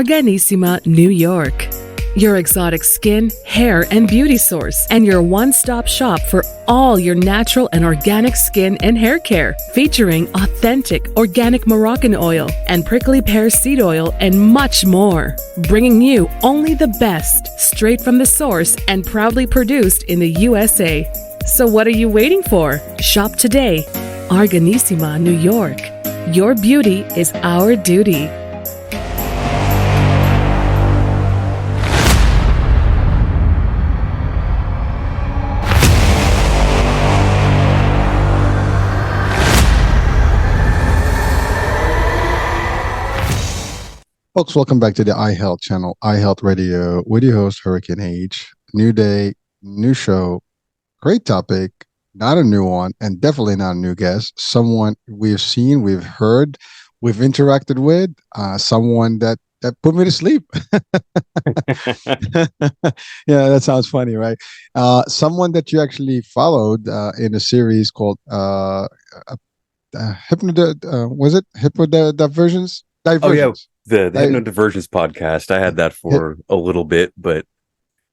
Organissima, New York. Your exotic skin, hair, and beauty source, and your one-stop shop for all your natural and organic skin and hair care, featuring authentic organic Moroccan oil and prickly pear seed oil and much more. Bringing you only the best, straight from the source and proudly produced in the USA. So what are you waiting for? Shop today. Organissima, New York. Your beauty is our duty. Folks, welcome back to the iHealth channel, iHealth Radio, with your host, Hurricane H. New day, new show, great topic, not a new one, and definitely not a new guest. Someone we've seen, we've heard, we've interacted with, someone that put me to sleep. Yeah, that sounds funny, right? Someone that you actually followed in a series called Hypnodiversions? Oh yeah, Diversions. the Hypnotherapist podcast. I had that for a little bit, but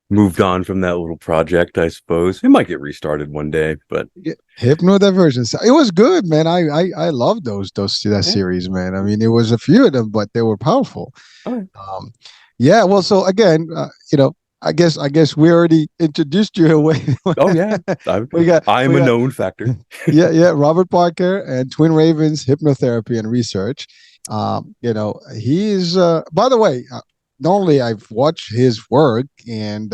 moved on from that little project. I suppose it might get restarted one day, but Hypnodiversions. It was good, man. I love that series, man. I mean, it was a few of them, but they were powerful. Okay. Yeah. Well, so again, I guess we already introduced you away. Oh yeah, I'm a known factor. yeah. Robert Parker and Twin Ravens Hypnotherapy and Research. He's by the way, not only I've watched his work and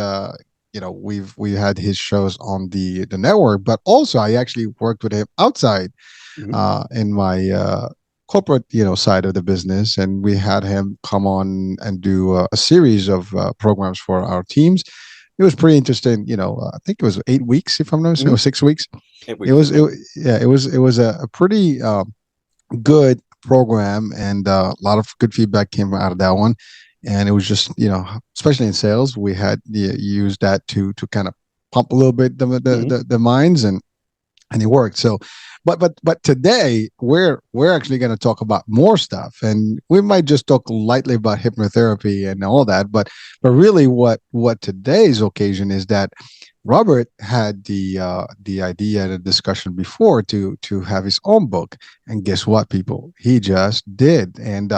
we had his shows on the network, but also I actually worked with him outside in my corporate side of the business, and we had him come on and do a series of programs for our teams. It was pretty interesting. I think it was 8 weeks, if I'm not mistaken, or 6 weeks. 8 weeks. It was a pretty good program, and a lot of good feedback came out of that one. And it was just, especially in sales, we had used that to kind of pump a little bit the minds, and it worked. So, but today we're actually going to talk about more stuff, and we might just talk lightly about hypnotherapy and all that. But really, what today's occasion is that Robert had the idea and the discussion before to have his own book, and guess what, people? He just did. And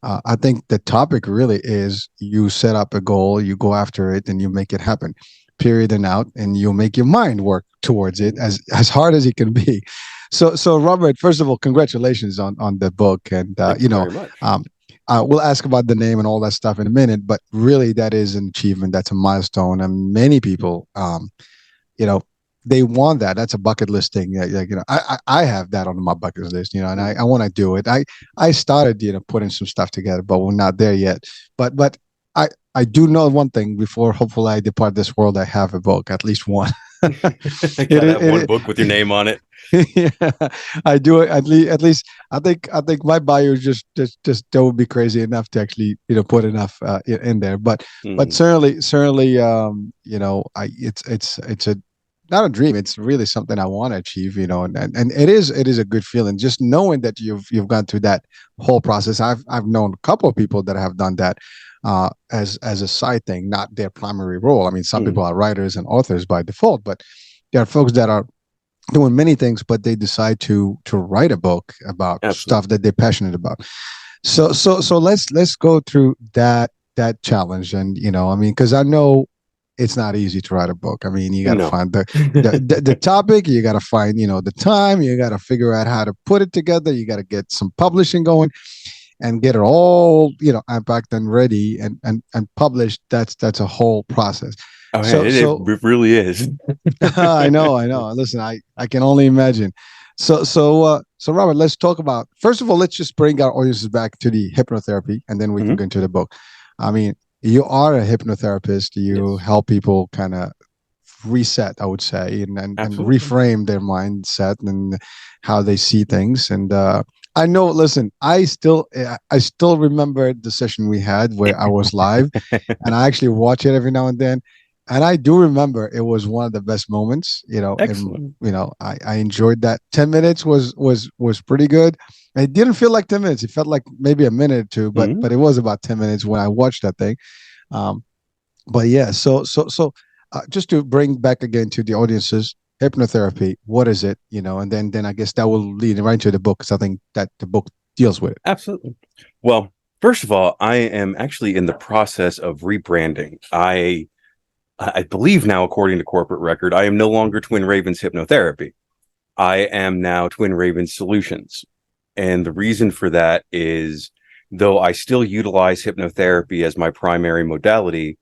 I think the topic really is: you set up a goal, you go after it, and you make it happen. Period and out, and you make your mind work towards it as hard as it can be. So Robert, first of all, congratulations on the book, and we'll ask about the name and all that stuff in a minute, but really that is an achievement. That's a milestone. And many people, they want that. That's a bucket list thing. I have that on my bucket list, and I want to do it. I started, putting some stuff together, but we're not there yet. But I do know one thing: before hopefully I depart this world, I have a book, at least one. One book with your name on it. Yeah, I do it at least. I think my bio just that would be crazy enough to actually put enough in there. But certainly it's a not a dream. It's really something I want to achieve. And it is a good feeling just knowing that you've gone through that whole process. I've known a couple of people that have done that as a side thing, not their primary role. I mean, some people are writers and authors by default, but there are folks that are doing many things, but they decide to write a book about stuff that they're passionate about. So let's go through that challenge, and because I know it's not easy to write a book. I mean, you got to find the topic, you got to find the time, you got to figure out how to put it together, you got to get some publishing going, and get it all unpacked and ready and published. That's a whole process. Oh, it really is. I know. Listen, I can only imagine. So Robert, let's talk about, first of all, let's just bring our audiences back to the hypnotherapy, and then we can go into the book. I mean, you are a hypnotherapist. You help people kind of reset, I would say, and reframe their mindset and how they see things. And I know, listen, I still remember the session we had where I was live, and I actually watch it every now and then. And I do remember it was one of the best moments, Excellent. And, I enjoyed that. 10 minutes was pretty good. It didn't feel like 10 minutes. It felt like maybe a minute or two, but Mhm. but it was about 10 minutes when I watched that thing. Um, but yeah, so just to bring back again to the audiences, hypnotherapy, what is it? And then I guess that will lead right into the book, because I think that the book deals with it. Absolutely. Well, first of all, I am actually in the process of rebranding. I believe now, according to corporate record, I am no longer Twin Ravens Hypnotherapy. I am now Twin Ravens Solutions. And the reason for that is, though I still utilize hypnotherapy as my primary modality,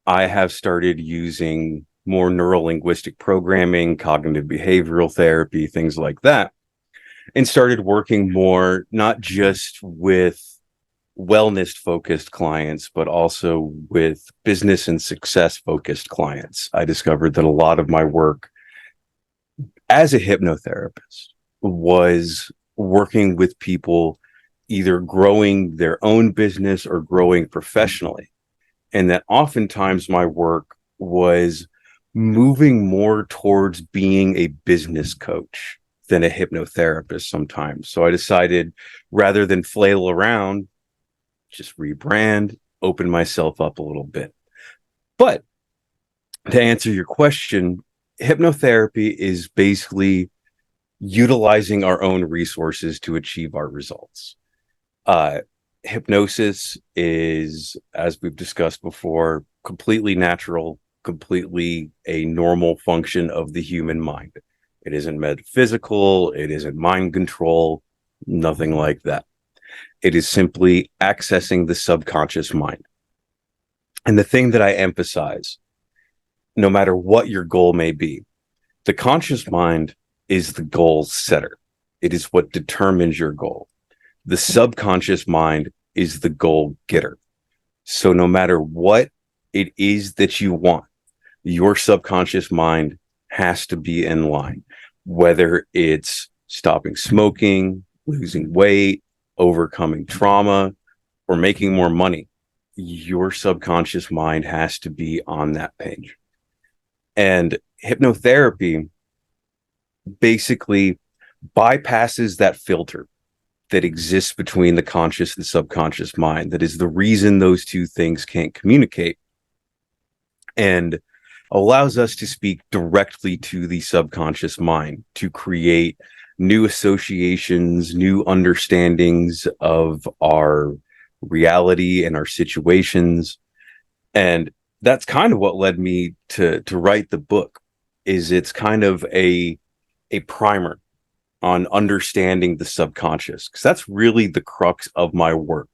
I have started using more neuro-linguistic programming, cognitive behavioral therapy, things like that, and started working more not just with wellness focused clients, but also with business and success focused clients. I discovered that a lot of my work as a hypnotherapist was working with people either growing their own business or growing professionally. And that oftentimes my work was moving more towards being a business coach than a hypnotherapist sometimes. So I decided, rather than flail around, just rebrand, open myself up a little bit. But to answer your question, hypnotherapy is basically utilizing our own resources to achieve our results. Uh, Hypnosis is, as we've discussed before, completely natural, completely a normal function of the human mind. It isn't metaphysical, it isn't mind control, nothing like that. It is simply accessing the subconscious mind. And the thing that I emphasize, no matter what your goal may be, the conscious mind is the goal setter. It is what determines your goal. The subconscious mind is the goal getter. So no matter what it is that you want, your subconscious mind has to be in line, whether it's stopping smoking, losing weight, overcoming trauma, or making more money. Your subconscious mind has to be on that page. And hypnotherapy basically bypasses that filter that exists between the conscious and subconscious mind. That is the reason those two things can't communicate, and allows us to speak directly to the subconscious mind to create new associations, new understandings of our reality and our situations. And that's kind of what led me to write the book. Is it's kind of a primer on understanding the subconscious, because that's really the crux of my work,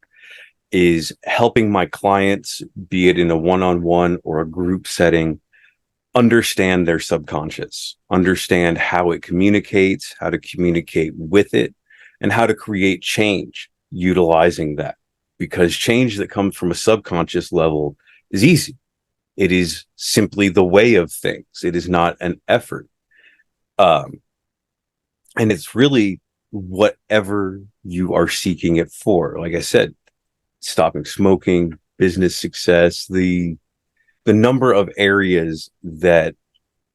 is helping my clients, be it in a one-on-one or a group setting, understand their subconscious, understand how it communicates, how to communicate with it, and how to create change utilizing that. Because change that comes from a subconscious level is easy. It is simply the way of things. It is not an effort. And it's really whatever you are seeking it for. Like I said, stopping smoking, business success, the number of areas that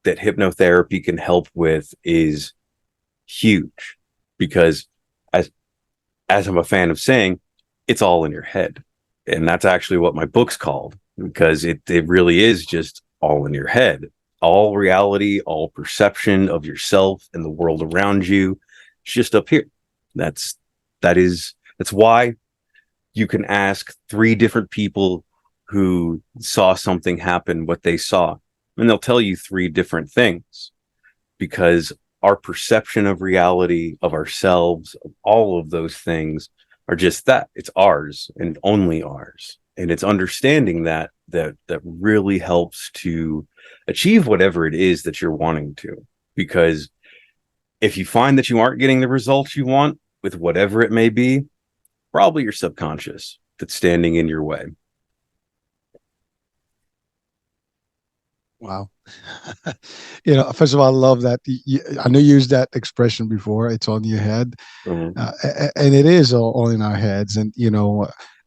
hypnotherapy can help with is huge, because as I'm a fan of saying, it's all in your head. And that's actually what my book's called, because it really is just all in your head. All reality, all perception of yourself and the world around you, it's just up here. That's why you can ask 3 different people who saw something happen what they saw, and they'll tell you 3 different things, because our perception of reality, of ourselves, of all of those things are just that. It's ours and only ours. And it's understanding that really helps to achieve whatever it is that you're wanting to. Because if you find that you aren't getting the results you want with whatever it may be, probably your subconscious that's standing in your way. Wow. First of all, I love that. I know you used that expression before. It's on your head, Mm-hmm. and it is all in our heads. And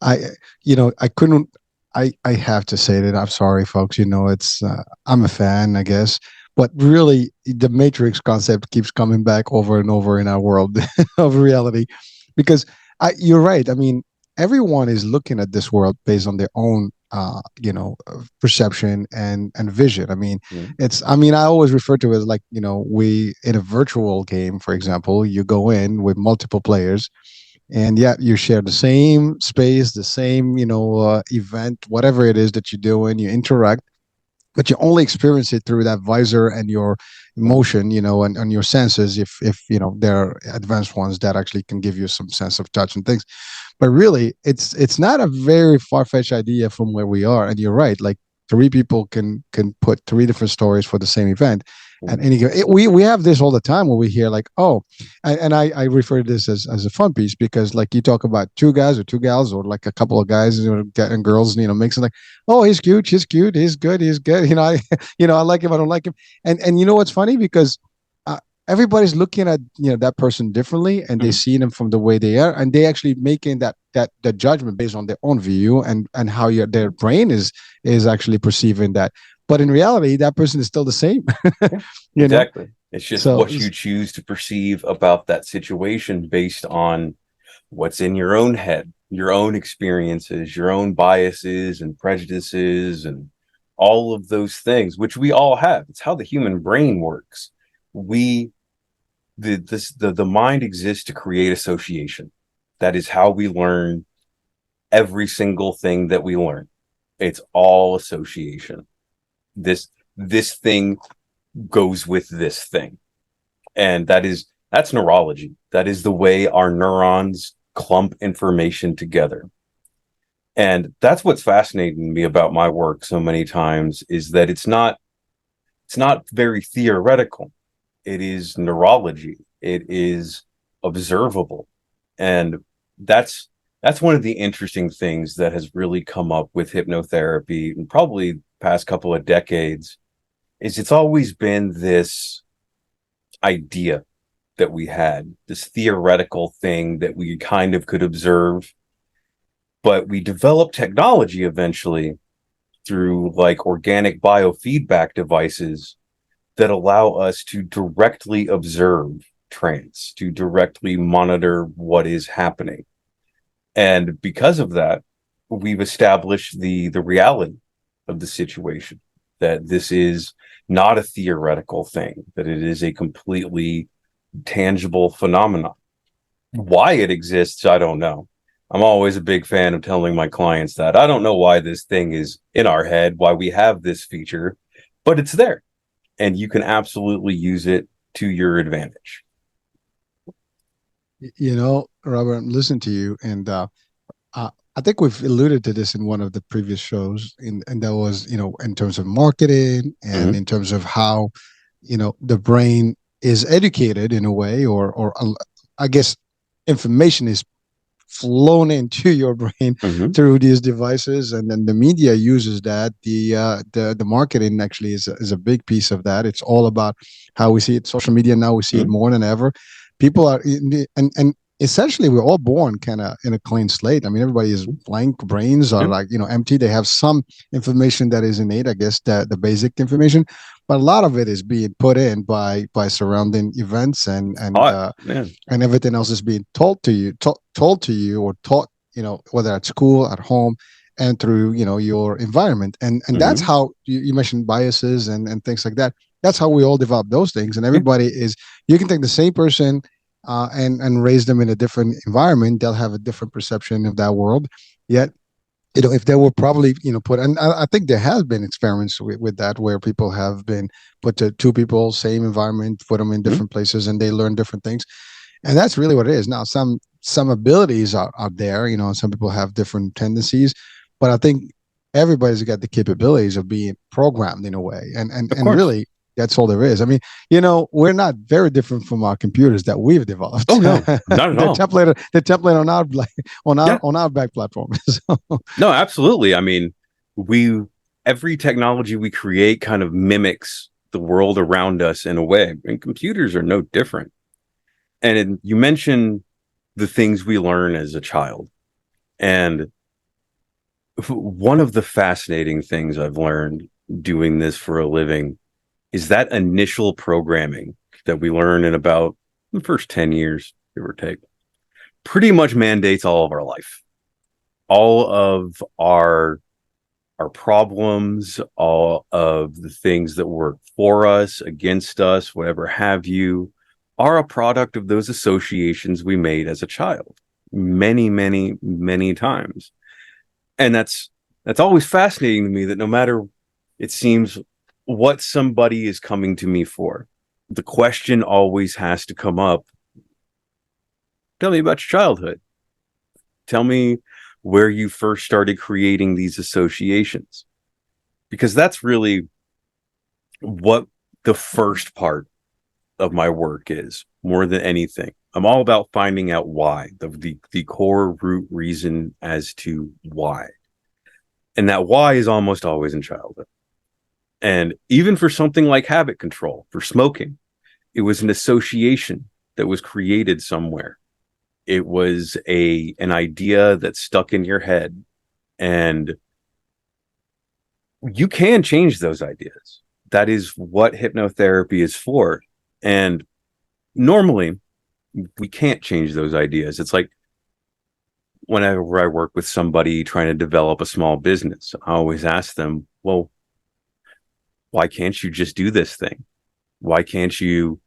I, I couldn't. I have to say that I'm sorry, folks. It's I'm a fan, I guess, but really, the Matrix concept keeps coming back over and over in our world of reality. because you're right. I mean, everyone is looking at this world based on their own perception and vision. I mean, Mhm. I always refer to it as like, we in a virtual game, for example, you go in with multiple players, and yeah, you share the same space, the same event, whatever it is that you're doing, you interact, but you only experience it through that visor and your emotion, and your senses, if there are advanced ones that actually can give you some sense of touch and things. But really, it's not a very far-fetched idea from where we are. And you're right, like three people can put three different stories for the same event. And we have this all the time where we hear like, oh, and I refer to this as a fun piece, because like you talk about two guys or two gals or like a couple of guys, and girls, mixing, like, oh, he's cute, he's good, I I like him, I don't like him. And you know what's funny, because everybody's looking at that person differently, and they Mhm. see them from the way they are, and they actually making that judgment based on their own view and how their brain is actually perceiving that. But in reality, that person is still the same. Yeah, you know exactly. It's just so what you choose to perceive about that situation based on what's in your own head, your own experiences, your own biases and prejudices, and all of those things, which we all have. It's how the human brain works. We the mind exists to create association. That is how we learn every single thing that we learn. It's all association. This thing goes with this thing. And that's neurology. That is the way our neurons clump information together. And that's what's fascinating me about my work so many times, is that it's not very theoretical. It is neurology. It is observable. And that's one of the interesting things that has really come up with hypnotherapy in probably past couple of decades, is it's always been this idea that we had, this theoretical thing that we kind of could observe. But we developed technology eventually through like organic biofeedback devices that allow us to directly observe trance, to directly monitor what is happening. And because of that, we've established the reality of the situation, that this is not a theoretical thing, that it is a completely tangible phenomenon. Why it exists, I don't know. I'm always a big fan of telling my clients that I don't know why this thing is in our head, why we have this feature, but it's there, and you can absolutely use it to your advantage. Robert, I'm listening to you, and I think we've alluded to this in one of the previous shows, and that was, in terms of marketing and Mm-hmm. in terms of how, the brain is educated in a way, or I guess information is flown into your brain Mm-hmm. through these devices, and then the media uses that. The marketing actually is a big piece of that. It's all about how we see it. Social media now, we see it Mm-hmm. more than ever. People are and essentially we're all born kind of in a clean slate. I mean, everybody is blank. Brains are like empty. They have some information that is innate, I guess, the basic information, but a lot of it is being put in by surrounding events Hot, yeah. and everything else is being told to you, told to you, or taught, whether at school, at home, and through your environment. And that's Mm-hmm. how you mentioned biases and things like that. That's how we all develop those things. And everybody is, you can take the same person and raise them in a different environment. They'll have a different perception of that world. Yet, if they were probably, put, and I think there has been experiments with that, where people have been put to two people, same environment, put them in Mm-hmm. different places, and they learn different things. And that's really what it is. Now, some abilities are there, some people have different tendencies, but I think everybody's got the capabilities of being programmed in a way. And and Of and course. really, that's all there is. I mean, we're not very different from our computers that we've developed. Oh no, not at the all. template on our Yeah. on our back platform. So, No, absolutely. I mean, we every technology we create kind of mimics the world around us in a way, and computers are no different. And you mentioned the things we learn as a child, and one of the fascinating things I've learned doing this for a living is that initial programming that we learn in about the first 10 years, give or take. pretty much mandates all of our life, all of our problems, all of the things that work for us, against us, whatever have you, are a product of those associations we made as a child many, many, many times. And that's always fascinating to me, that no matter, it seems, what somebody is coming to me for, the question always has to come up: tell me about your childhood. Tell me where you first started creating these associations. Because that's really what the first part of my work is, more than anything. I'm all about finding out why, the core root reason as to why. And that why is almost always in childhood. And even for something like habit control, for smoking, it was an association that was created somewhere. It was an idea that stuck in your head, and you can change those ideas. That is what hypnotherapy is for. And normally we can't change those ideas. It's like whenever I work with somebody trying to develop a small business, I always ask them, well, why can't you just do this thing? Why can't you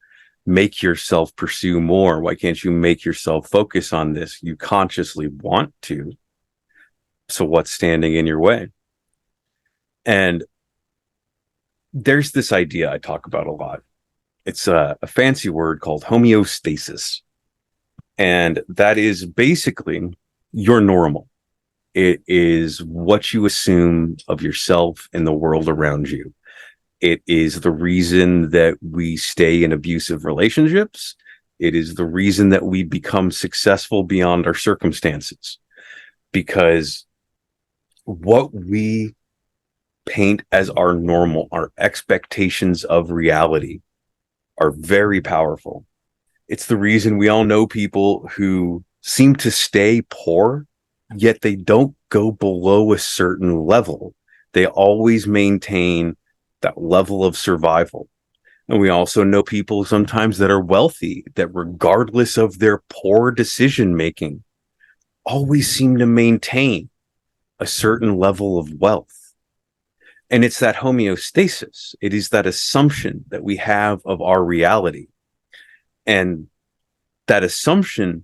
make yourself pursue more? Why can't you make yourself focus on this? You consciously want to. So what's standing in your way? And there's this idea I talk about a lot. It's a fancy word called homeostasis. And that is basically your normal. It is what you assume of yourself and the world around you. It is the reason that we stay in abusive relationships. It is the reason that we become successful beyond our circumstances. Because what we paint as our normal, our expectations of reality, are very powerful. It's the reason we all know people who seem to stay poor, yet they don't go below a certain level. They always maintain that level of survival. And we also know people sometimes that are wealthy, that regardless of their poor decision making, always seem to maintain a certain level of wealth. And it's that homeostasis. It is that assumption that we have of our reality. And that assumption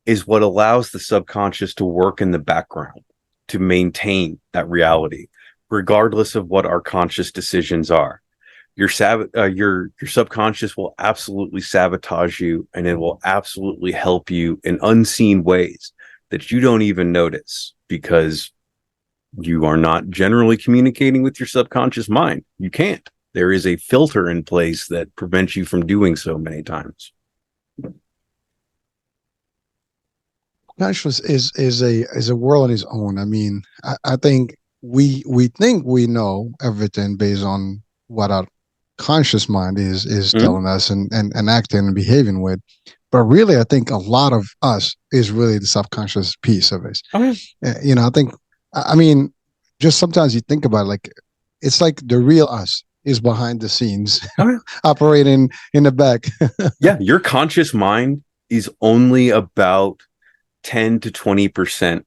is what allows the subconscious to work in the background to maintain that reality, regardless of what our conscious decisions are. Your subconscious will absolutely sabotage you, and it will absolutely help you in unseen ways that you don't even notice, because you are not generally communicating with your subconscious mind. You can't. There is a filter in place that prevents you from doing so many times. Consciousness is a world on its own. I mean, I think we think we know everything based on what our conscious mind is telling us and acting and behaving with. But really, I think a lot of us is really the subconscious piece of it. I think, I mean, just sometimes you think about it, like, it's like the real us is behind the scenes, operating in the back. Yeah, your conscious mind is only about 10 to 20%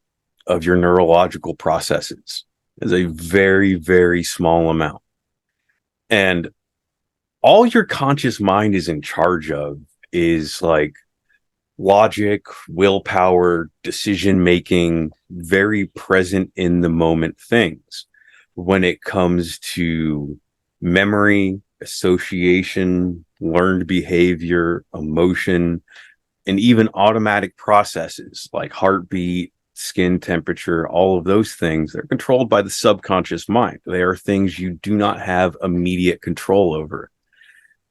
of your neurological processes. Is a very, very small amount. And all your conscious mind is in charge of is like logic, willpower, decision making, very present in the moment things. When it comes to memory, association, learned behavior, emotion, and even automatic processes like heartbeat, skin temperature, all of those things, they're controlled by the subconscious mind. They are things you do not have immediate control over.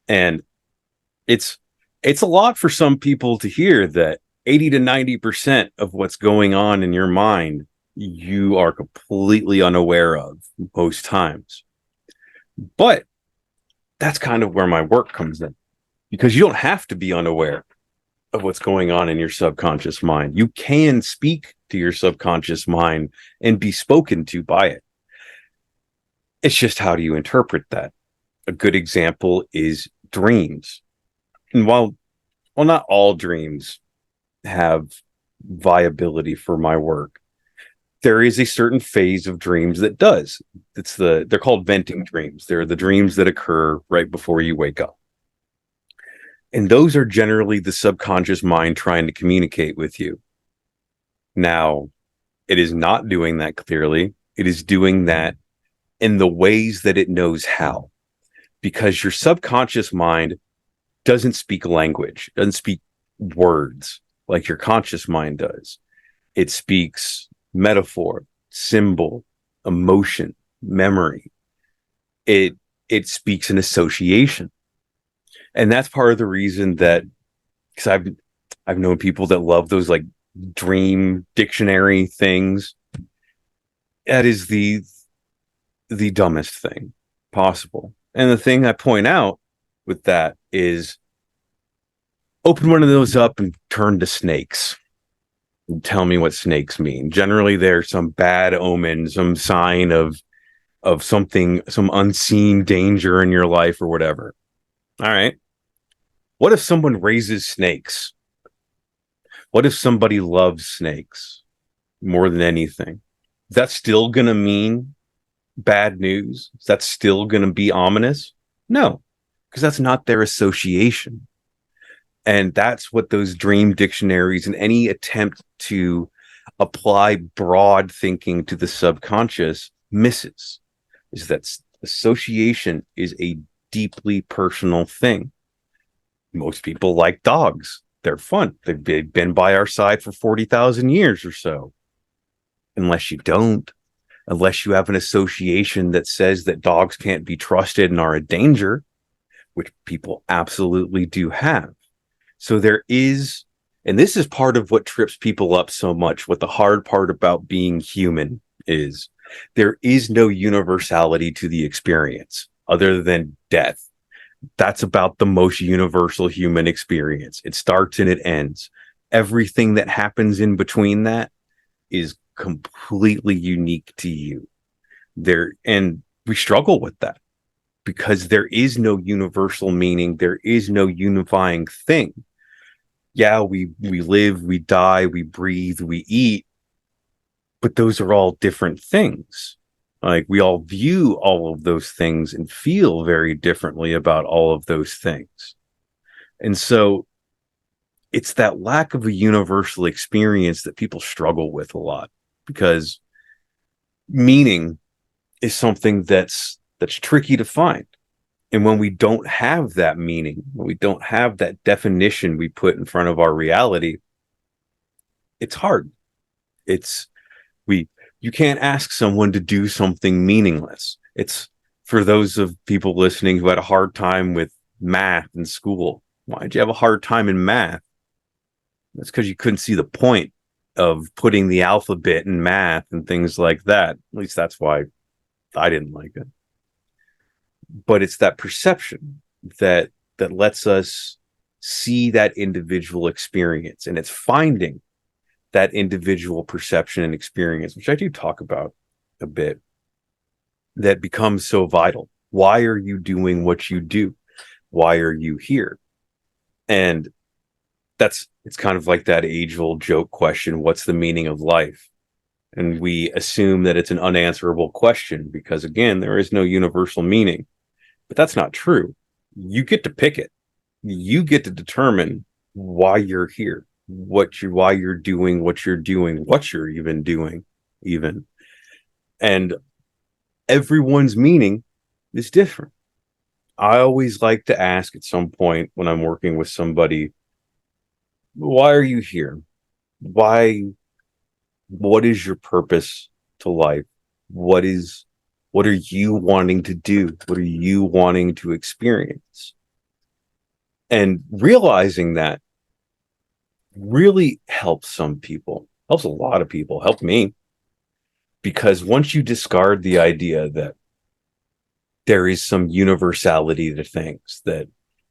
And it's a lot for some people to hear that 80 to 90% of what's going on in your mind, you are completely unaware of most times. But that's kind of where my work comes in, because you don't have to be unaware of what's going on in your subconscious mind. You can speak to your subconscious mind and be spoken to by it. It's just, how do you interpret that? A good example is dreams. And while not all dreams have viability for my work. There is a certain phase of dreams that does. They're called venting dreams. They're the dreams that occur right before you wake up. And those are generally the subconscious mind trying to communicate with you. Now, it is not doing that clearly. It is doing that in the ways that it knows how. Because your subconscious mind doesn't speak language, doesn't speak words like your conscious mind does. It speaks metaphor, symbol, emotion, memory. It speaks an association. And that's part of the reason that, because I've known people that love those like dream dictionary things. That is the dumbest thing possible. And the thing I point out with that is, open one of those up and turn to snakes. And tell me what snakes mean. Generally, they're some bad omen, some sign of something, some unseen danger in your life or whatever. All right. What if someone raises snakes? What if somebody loves snakes more than anything? That's still going to mean bad news? Is that still going to be ominous? No, because that's not their association. And that's what those dream dictionaries and any attempt to apply broad thinking to the subconscious misses, is that association is a deeply personal thing. Most people like dogs. They're fun. They've been by our side for 40,000 years or so. Unless you don't, unless you have an association that says that dogs can't be trusted and are a danger, which people absolutely do have. So there is, and this is part of what trips people up so much. What the hard part about being human is, there is no universality to the experience other than death. That's about the most universal human experience. It starts and it ends. Everything that happens in between that is completely unique to you. And we struggle with that because there is no universal meaning. There is no unifying thing. Yeah, we live, we die, we breathe, we eat, but those are all different things. Like, we all view all of those things and feel very differently about all of those things. And so it's that lack of a universal experience that people struggle with a lot, because meaning is something that's tricky to find. And when we don't have that meaning, when we don't have that definition we put in front of our reality, it's hard. You can't ask someone to do something meaningless. It's for those of people listening who had a hard time with math in school. Why did you have a hard time in math? That's because you couldn't see the point of putting the alphabet in math and things like that. At least that's why I didn't like it. But it's that perception that lets us see that individual experience, and it's finding that individual perception and experience, which I do talk about a bit, that becomes so vital. Why are you doing what you do? Why are you here? And it's kind of like that age-old joke question, what's the meaning of life? And we assume that it's an unanswerable question because, again, there is no universal meaning. But that's not true. You get to pick it. You get to determine why you're here, why you're doing what you're doing, what you're even doing, even. And everyone's meaning is different. I always like to ask at some point when I'm working with somebody, why are you here? What is your purpose to life? What are you wanting to do? What are you wanting to experience? And realizing that really helps some people, helps a lot of people, helped me. Because once you discard the idea that there is some universality to things, that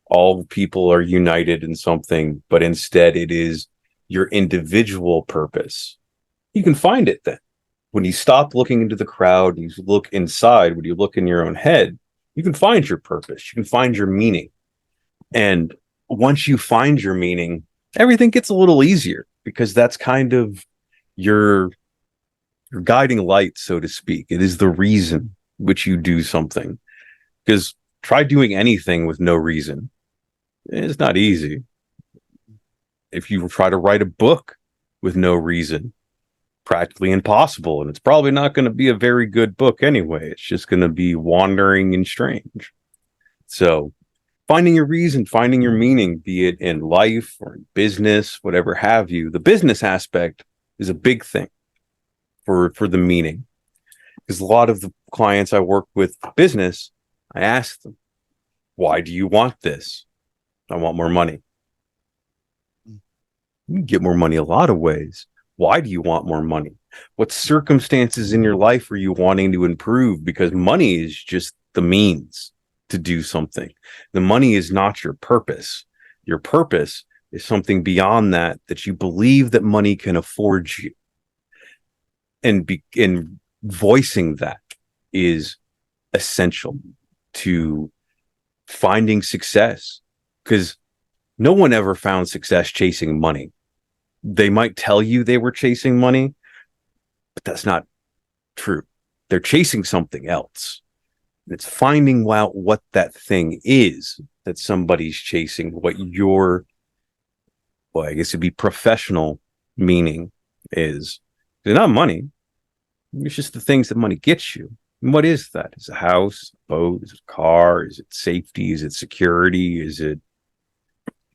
all people are united in something, but instead it is your individual purpose, you can find it then. When you stop looking into the crowd, you look inside, when you look in your own head, you can find your purpose, you can find your meaning. And once you find your meaning, everything gets a little easier. because that's kind of your guiding light, so to speak. It is the reason which you do something. Because try doing anything with no reason. It's not easy. If you try to write a book with no reason, practically impossible. And it's probably not going to be a very good book anyway. It's just going to be wandering and strange. So finding your reason, finding your meaning, be it in life or in business, whatever have you. The business aspect is a big thing for the meaning. Because a lot of the clients I work with business, I ask them, why do you want this? I want more money. You can get more money a lot of ways. Why do you want more money? What circumstances in your life are you wanting to improve? Because money is just the means to do something. The money is not your purpose. Your purpose is something beyond that you believe that money can afford you. And voicing that is essential to finding success, because no one ever found success chasing money. They might tell you they were chasing money, but that's not true. They're chasing something else. It's finding out what that thing is that somebody's chasing, what your, well, I guess it'd be professional meaning is. It's not money. It's just the things that money gets you. And what is that? Is it a house, a boat? Is it a car? Is it safety? Is it security? Is it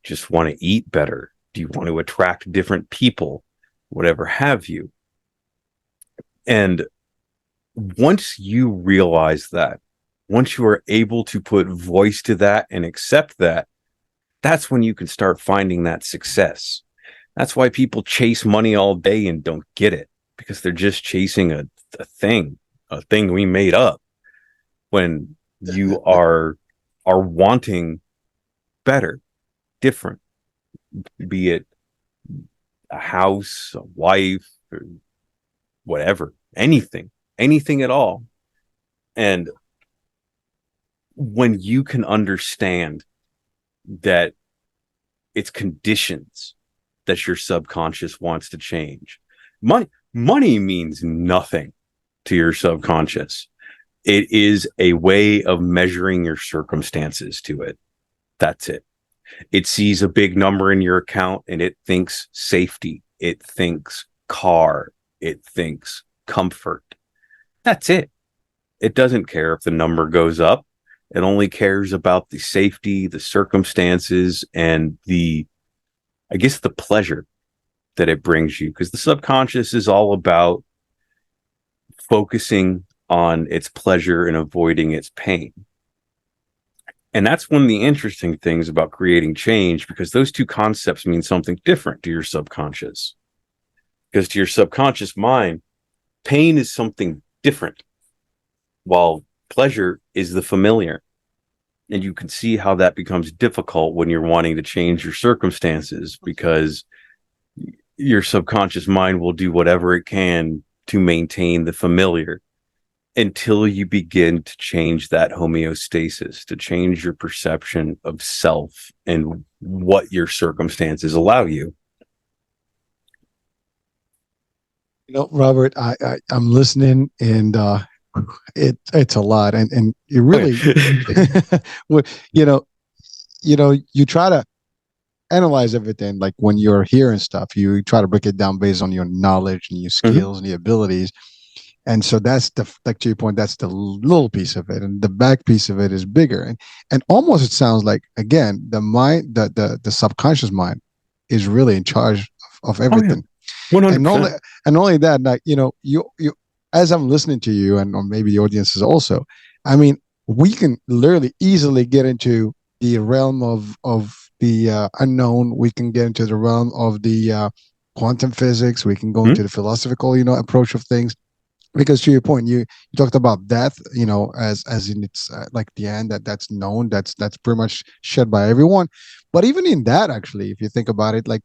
just want to eat better? Do you want to attract different people? Whatever have you. And once you realize that, once you are able to put voice to that and accept that, that's when you can start finding that success. That's why people chase money all day and don't get it, because they're just chasing a thing we made up. When you are wanting better, different, be it a house, a wife, or whatever, anything at all. And when you can understand that it's conditions that your subconscious wants to change, money means nothing to your subconscious. It is a way of measuring your circumstances to it. That's it. It sees a big number in your account and it thinks safety. It thinks car. It thinks comfort. That's it. It doesn't care if the number goes up. It only cares about the safety, the circumstances, and the pleasure that it brings you. Because the subconscious is all about focusing on its pleasure and avoiding its pain. And that's one of the interesting things about creating change, because those two concepts mean something different to your subconscious. Because to your subconscious mind, pain is something different, while pleasure is the familiar. And you can see how that becomes difficult when you're wanting to change your circumstances, because your subconscious mind will do whatever it can to maintain the familiar, until you begin to change that homeostasis, to change your perception of self and what your circumstances allow you. You know, Robert, I'm listening, and it's a lot, and you really, well, you try to analyze everything. Like when you're hearing stuff, you try to break it down based on your knowledge and your skills and your abilities. And so that's like to your point, that's the little piece of it, and the back piece of it is bigger. And almost it sounds like, again, the mind, the subconscious mind, is really in charge of everything. 100%. And only that, like, you as I'm listening to you, and or maybe the audience is also, I mean, we can literally easily get into the realm of the unknown. We can get into the realm of the quantum physics. We can go into the philosophical, approach of things. Because to your point, you talked about death, as in it's like the end, that's known, that's pretty much shared by everyone. But even in that, actually, if you think about it, like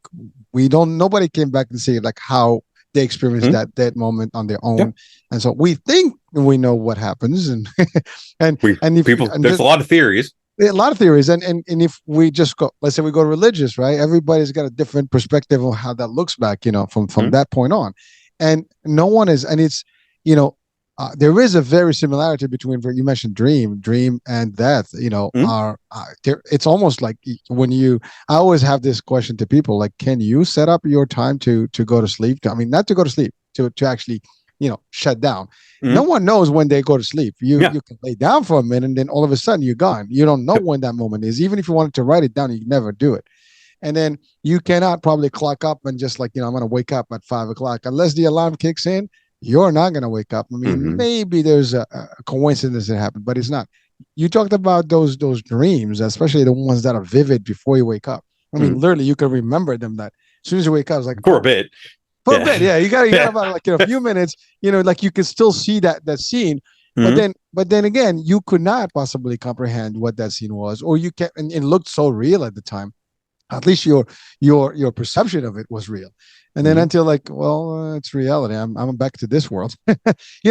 nobody came back and say like how they experienced that moment on their own. Yeah. And so we think we know what happens, and there's a lot of theories. a lot of theories, and if we just go, let's say we go religious, right? Everybody's got a different perspective on how that looks back, from that point on, and no one is, and it's, you know, there is a very similarity between, you mentioned dream and death. Are there? It's almost like when you. I always have this question to people, like, can you set up your time to go to sleep? I mean, not to go to sleep, to actually, shut down. No one knows when they go to sleep. You can lay down for a minute, and then all of a sudden you're gone. You don't know when that moment is. Even if you wanted to write it down, you can never do it. And then you cannot probably clock up and just, like, I'm going to wake up at 5 o'clock unless the alarm kicks in. You're not going to wake up. I mean, maybe there's a coincidence that happened, but it's not. You talked about those dreams, especially the ones that are vivid before you wake up. I mean, literally, you can remember them. That as soon as you wake up, it's like, for a bit. For a bit, yeah. You got about, like, a few minutes. Like, you can still see that scene, but then again, you could not possibly comprehend what that scene was, or you can't. And it looked so real at the time. At least your perception of it was real. And then until, like, well, it's reality. I'm back to this world.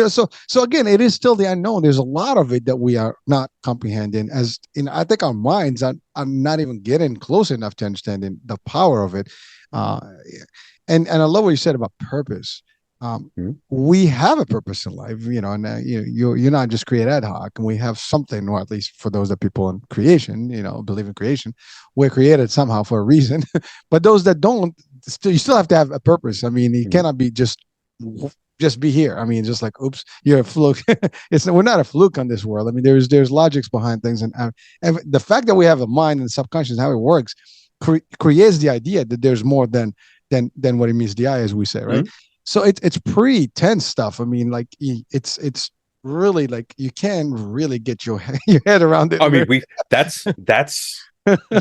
So again, it is still the unknown. There's a lot of it that we are not comprehending. As in, I think our minds are not even getting close enough to understanding the power of it. And I love what you said about purpose. We have a purpose in life, and you're not just created ad hoc, and we have something, or at least for those that people in creation, believe in creation, we're created somehow for a reason. But those that don't, you still have to have a purpose. I mean, you cannot be just be here. I mean, just like, oops, you're a fluke. We're not a fluke on this world. I mean, there's logics behind things, and the fact that we have a mind and subconscious, how it works, creates the idea that there's more than what it meets the eye, as we say, right? So it's pretty tense stuff. I mean, like, it's really, like, you can't really get your head around it. I mean,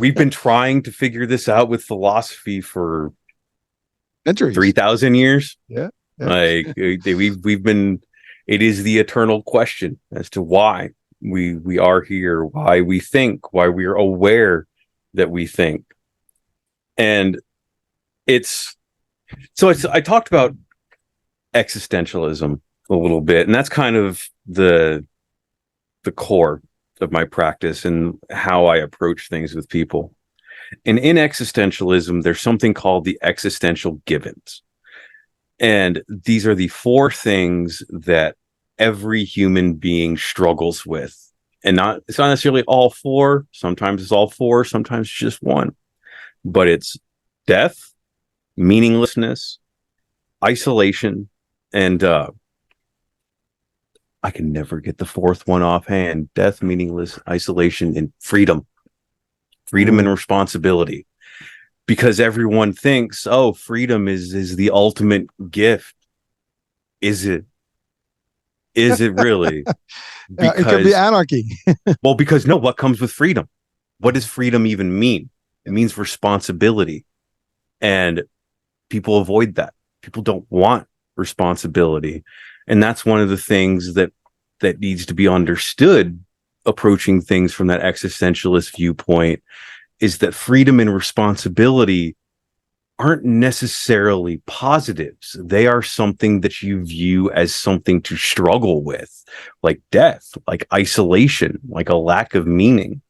we've been trying to figure this out with philosophy for centuries, 3,000 years. Yeah. Like, we've been. It is the eternal question as to why we are here, why we think, why we are aware that we think, and I talked about existentialism a little bit, and that's kind of the core of my practice and how I approach things with people. And in existentialism, there's something called the existential givens. And these are the 4 things that every human being struggles with. And it's not necessarily all 4. Sometimes it's all 4, sometimes it's just 1. But it's death, meaninglessness, isolation, and I can never get the 4th one offhand. Death, meaningless, isolation, and freedom. Freedom and responsibility. Because everyone thinks, oh, freedom is the ultimate gift. Is it? Is it really? It could be anarchy. Well, because what comes with freedom? What does freedom even mean? It means responsibility. And people avoid that. People don't want responsibility. And that's one of the things that needs to be understood approaching things from that existentialist viewpoint, is that freedom and responsibility aren't necessarily positives. They are something that you view as something to struggle with, like death, like isolation, like a lack of meaning.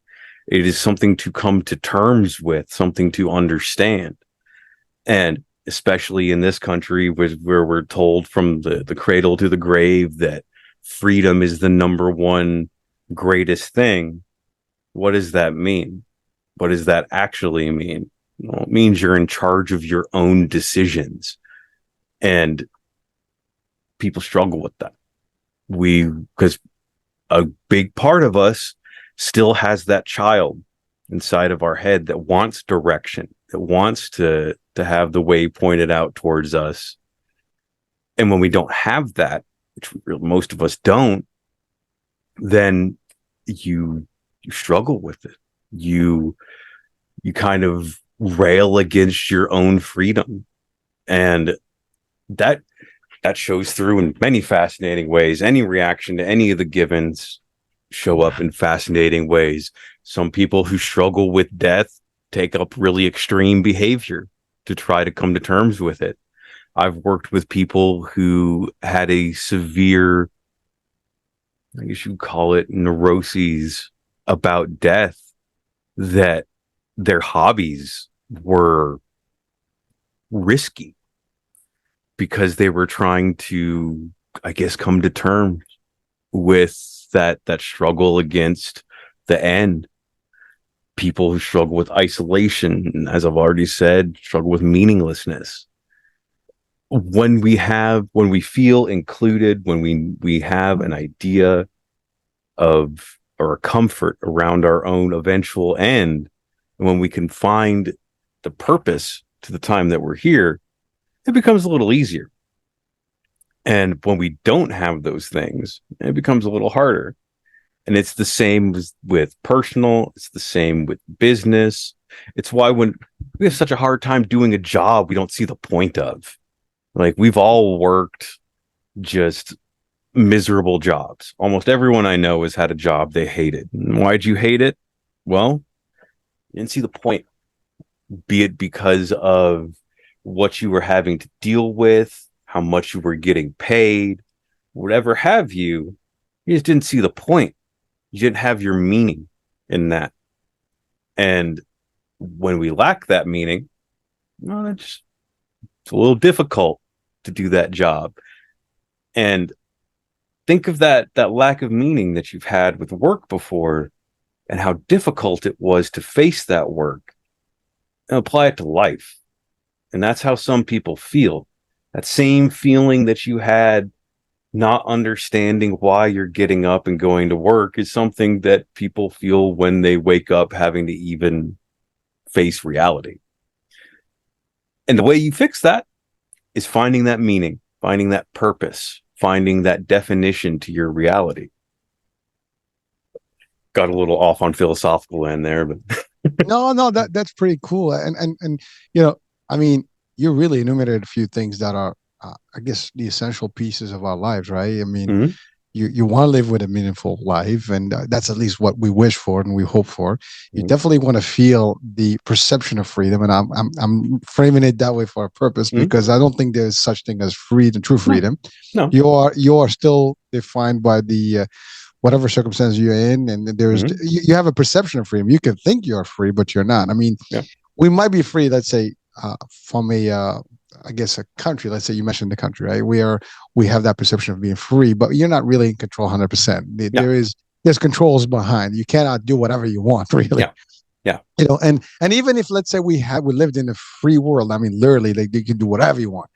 It is something to come to terms with, something to understand. And especially in this country where we're told from the cradle to the grave that freedom is the number one greatest thing. What does that mean? What does that actually mean? Well, it means you're in charge of your own decisions. And people struggle with that. Because a big part of us still has that child inside of our head that wants direction, that wants to have the way pointed out towards us. And when we don't have that, which most of us don't, then you struggle with it. You kind of rail against your own freedom. And that shows through in many fascinating ways. Any reaction to any of the givens show up in fascinating ways. Some people who struggle with death take up really extreme behavior to try to come to terms with it. I've worked with people who had a severe, I guess you'd call it, neuroses about death, that their hobbies were risky because they were trying to, I guess, come to terms with that struggle against the end. People who struggle with isolation, as I've already said, struggle with meaninglessness. When we feel included, when we have an idea of, or a comfort around our own eventual end, and when we can find the purpose to the time that we're here, it becomes a little easier. And when we don't have those things, it becomes a little harder. And it's the same with personal, it's the same with business. It's why when we have such a hard time doing a job we don't see the point of. Like, we've all worked just miserable jobs. Almost everyone I know has had a job they hated. And why'd you hate it? Well, you didn't see the point, be it because of what you were having to deal with, how much you were getting paid, whatever have you. You just didn't see the point. You didn't have your meaning in that. And when we lack that meaning, well, it's a little difficult to do that job. And think of that lack of meaning that you've had with work before, and how difficult it was to face that work and apply it to life. And that's how some people feel. That same feeling that you had not understanding why you're getting up and going to work is something that people feel when they wake up having to even face reality. And the way you fix that is finding that meaning, finding that purpose, finding that definition to your reality. Got a little off on philosophical end there, but No, that's pretty cool. And I mean, you really enumerated a few things that are, I guess, the essential pieces of our lives, right? I mean, mm-hmm. you want to live with a meaningful life, and that's at least what we wish for and we hope for. You Mm-hmm. definitely want to feel the perception of freedom, and I'm framing it that way for a purpose, Mm-hmm. because I don't think there's such thing as freedom, true freedom. No. You are still defined by the whatever circumstance you're in, and there's Mm-hmm. you have a perception of freedom. You can think you're free, but you're not. I mean, we might be free, let's say, from a I guess a country. Let's say you mentioned the country, right? We have that perception of being free, but you're not really in control 100%. There's controls behind. You cannot do whatever you want, really. Yeah. And even if, let's say, we lived in a free world, I mean, literally, like, you can do whatever you want.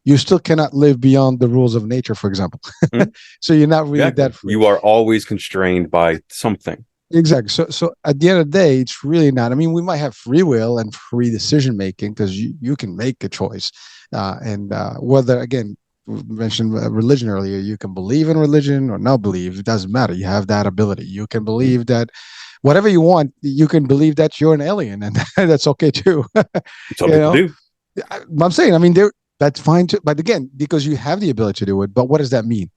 You still cannot live beyond the rules of nature, for example. Mm-hmm. So you're not really that free. You are always constrained by something. Exactly. So at the end of the day, it's really not. I mean, we might have free will and free decision making, because you can make a choice. And whether, again, we mentioned religion earlier, you can believe in religion or not believe. It doesn't matter. You have that ability. You can believe that whatever you want. You can believe that you're an alien, and that's okay too. Some people do. I'm saying, I mean, that's fine too. But again, because you have the ability to do it. But what does that mean?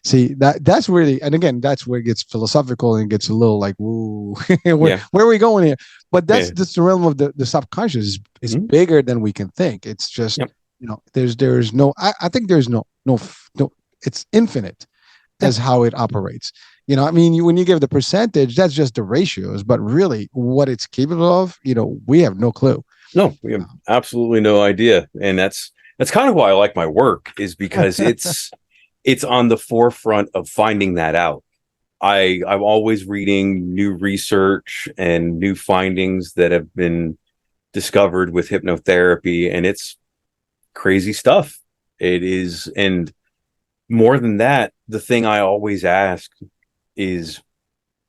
See, that's really, and again, that's where it gets philosophical and gets a little like, woo, where are we going here? But that's the realm of the subconscious. Is Mm-hmm. bigger than we can think. It's just, there's no, I think there's no, it's infinite as how it operates. I mean, when you give the percentage, that's just the ratios, but really what it's capable of, we have no clue. No, we have absolutely no idea. And that's kind of why I like my work, is because it's on the forefront of finding that out. I'm always reading new research and new findings that have been discovered with hypnotherapy, and it's crazy stuff. It is. And more than that, the thing I always ask is,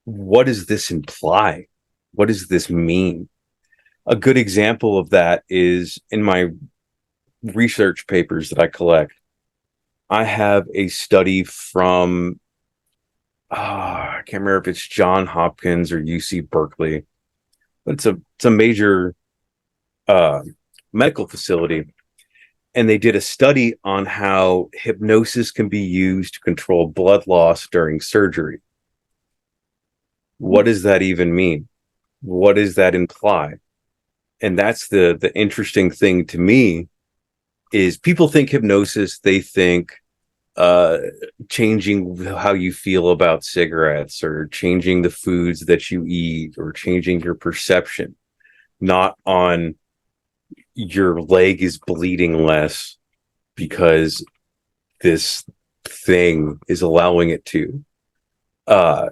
what does this imply? What does this mean? A good example of that is in my research papers that I collect. I have a study from, I can't remember if it's Johns Hopkins or UC Berkeley, but it's a major medical facility. And they did a study on how hypnosis can be used to control blood loss during surgery. What does that even mean? What does that imply? And that's the interesting thing to me, is people think hypnosis, they think uh, changing how you feel about cigarettes, or changing the foods that you eat, or changing your perception, not on your leg is bleeding less because this thing is allowing it to. Uh,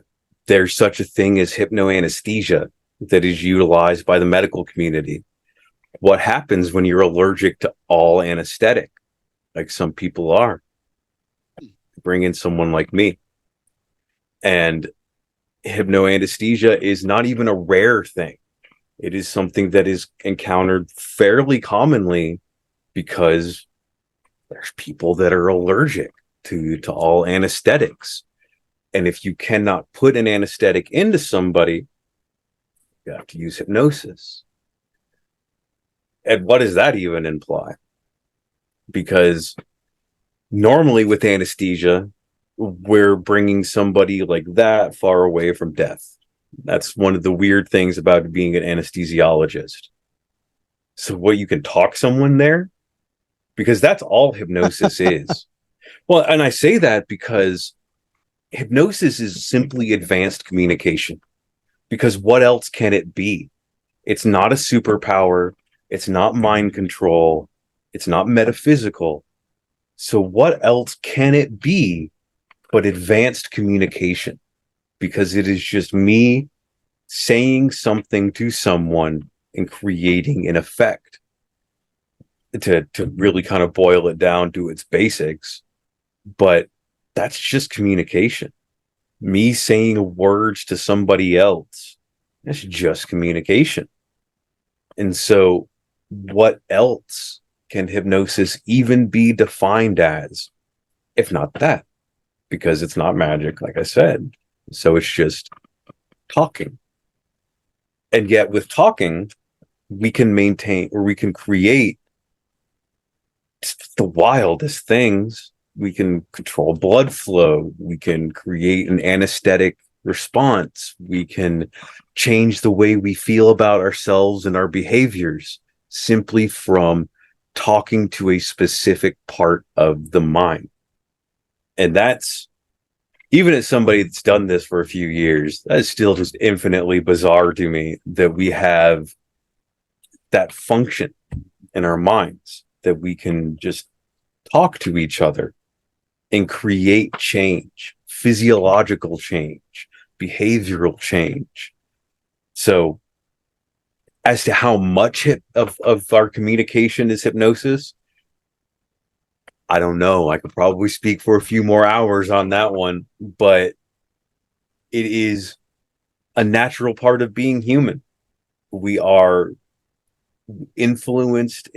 there's such a thing as hypnoanesthesia that is utilized by the medical community. What happens when you're allergic to all anesthetic, like some people are? Bring in someone like me. And hypnoanesthesia is not even a rare thing. It is something that is encountered fairly commonly because there's people that are allergic to all anesthetics. And if you cannot put an anesthetic into somebody, you have to use hypnosis. And what does that even imply? Because normally with anesthesia, we're bringing somebody like that far away from death. That's one of the weird things about being an anesthesiologist. So what, you can talk someone there? Because that's all hypnosis is. Well, and I say that because hypnosis is simply advanced communication. Because what else can it be? It's not a superpower. It's not mind control. It's not metaphysical. So what else can it be but advanced communication? Because it is just me saying something to someone and creating an effect. To really kind of boil it down to its basics, but that's just communication. Me saying words to somebody else, that's just communication. And so what else can hypnosis even be defined as, if not that? Because it's not magic, like I said. So it's just talking. And yet with talking, we can maintain, or we can create the wildest things. We can control blood flow. We can create an anesthetic response. We can change the way we feel about ourselves and our behaviors simply from talking to a specific part of the mind. And that's, even as somebody that's done this for a few years, that's still just infinitely bizarre to me that we have that function in our minds, that we can just talk to each other and create change, physiological change, behavioral change. So as to how much of our communication is hypnosis, I don't know. I could probably speak for a few more hours on that one, but it is a natural part of being human. We are influenced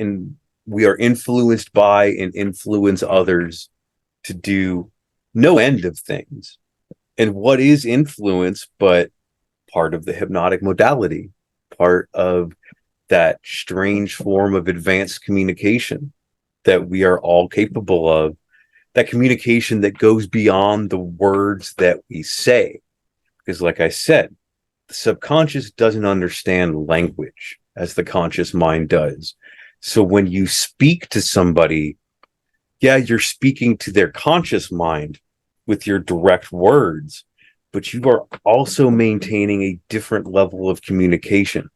by and influence others to do no end of things. And what is influence but part of the hypnotic modality, part of that strange form of advanced communication that we are all capable of, that communication that goes beyond the words that we say. Because like I said, the subconscious doesn't understand language as the conscious mind does. So when you speak to somebody, yeah, you're speaking to their conscious mind with your direct words, but you are also maintaining a different level of communication.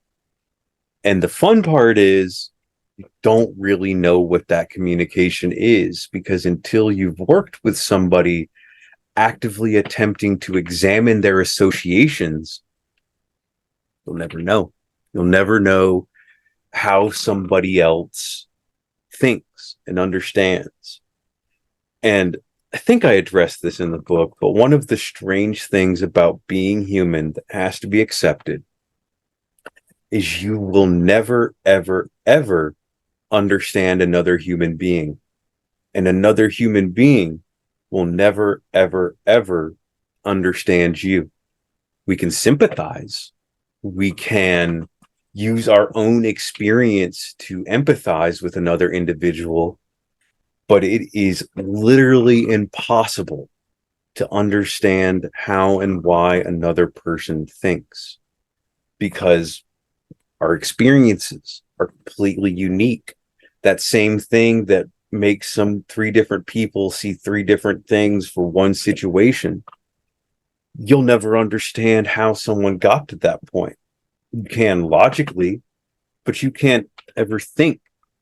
And the fun part is, you don't really know what that communication is, because until you've worked with somebody actively attempting to examine their associations, you'll never know. You'll never know how somebody else thinks and understands. And I think I addressed this in the book, but one of the strange things about being human that has to be accepted is you will never, ever, ever understand another human being. And another human being will never, ever, ever understand you. We can sympathize. We can use our own experience to empathize with another individual, but it is literally impossible to understand how and why another person thinks, because our experiences are completely unique. That same thing that make three different people see three different things for one situation, you'll never understand how someone got to that point. You can logically, but you can't ever think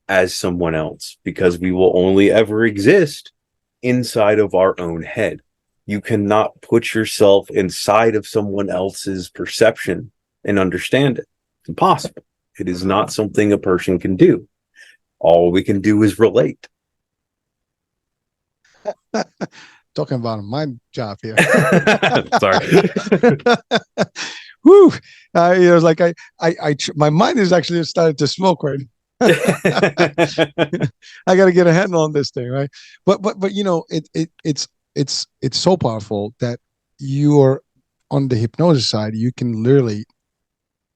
as someone else, because we will only ever exist inside of our own head. You cannot put yourself inside of someone else's perception and understand it. It's impossible. It is not something a person can do. All we can do is relate. Talking about my job here. Sorry. Woo! It was like my mind is actually started to smoke right now. I got to get a handle on this thing, right? But it's so powerful that you're on the hypnosis side. You can literally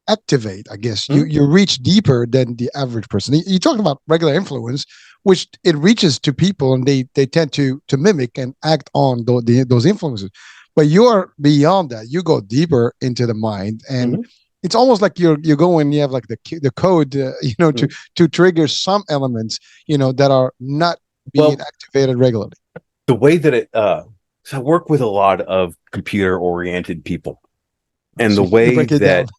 activate, I guess. You reach deeper than the average person. You talked about regular influence, which it reaches to people, and they tend to mimic and act on those influences. But you're beyond that. You go deeper into the mind, and it's almost like you go and you have like the code, to trigger some elements, that are not being activated regularly. The way that so I work with a lot of computer-oriented people, and the way that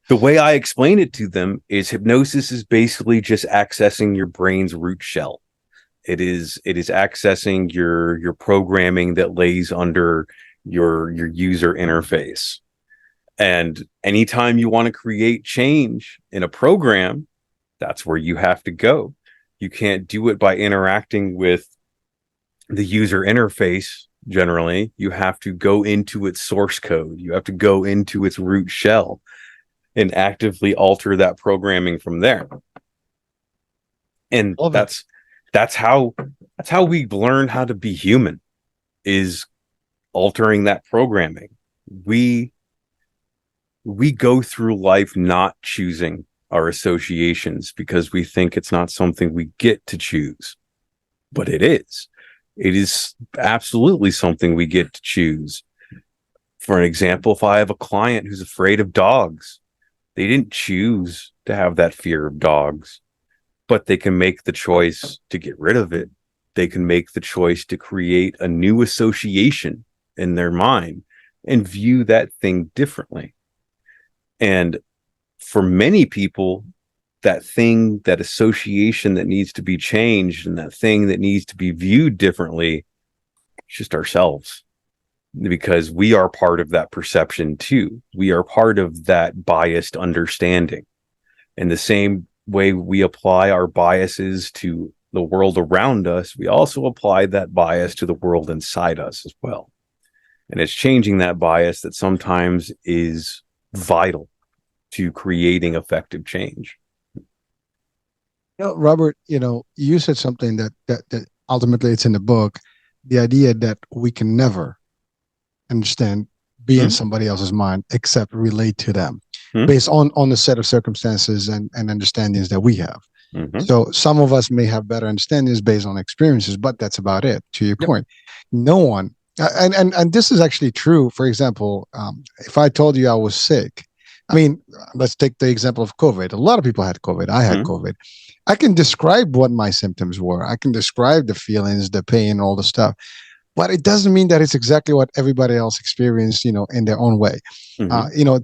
the way I explain it to them is hypnosis is basically just accessing your brain's root shell. It is accessing your programming that lays under your user interface. And anytime you want to create change in a program, that's where you have to go. You can't do it by interacting with the user interface. Generally, you have to go into its source code. You have to go into its root shell and actively alter that programming from there. And that's how we learn how to be human, is altering that programming. We go through life not choosing our associations because we think it's not something we get to choose. But it is. It is absolutely something we get to choose. For an example, if I have a client who's afraid of dogs, they didn't choose to have that fear of dogs, but they can make the choice to get rid of it. They can make the choice to create a new association in their mind and view that thing differently. And for many people, that thing, that association that needs to be changed and that thing that needs to be viewed differently, it's just ourselves. Because we are part of that perception too. We are part of that biased understanding. In the same way we apply our biases to the world around us, we also apply that bias to the world inside us as well. And it's changing that bias that sometimes is vital to creating effective change. Robert, you said something that ultimately it's in the book, the idea that we can never understand, be in somebody else's mind, except relate to them based on the set of circumstances and understandings that we have. So some of us may have better understandings based on experiences, but that's about it. To your point, no one, and this is actually true. For example, if I told you I was sick, I mean, let's take the example of COVID. A lot of people had COVID. I had COVID. I can describe what my symptoms were. I can describe the feelings, the pain, all the stuff. But it doesn't mean that it's exactly what everybody else experienced, in their own way.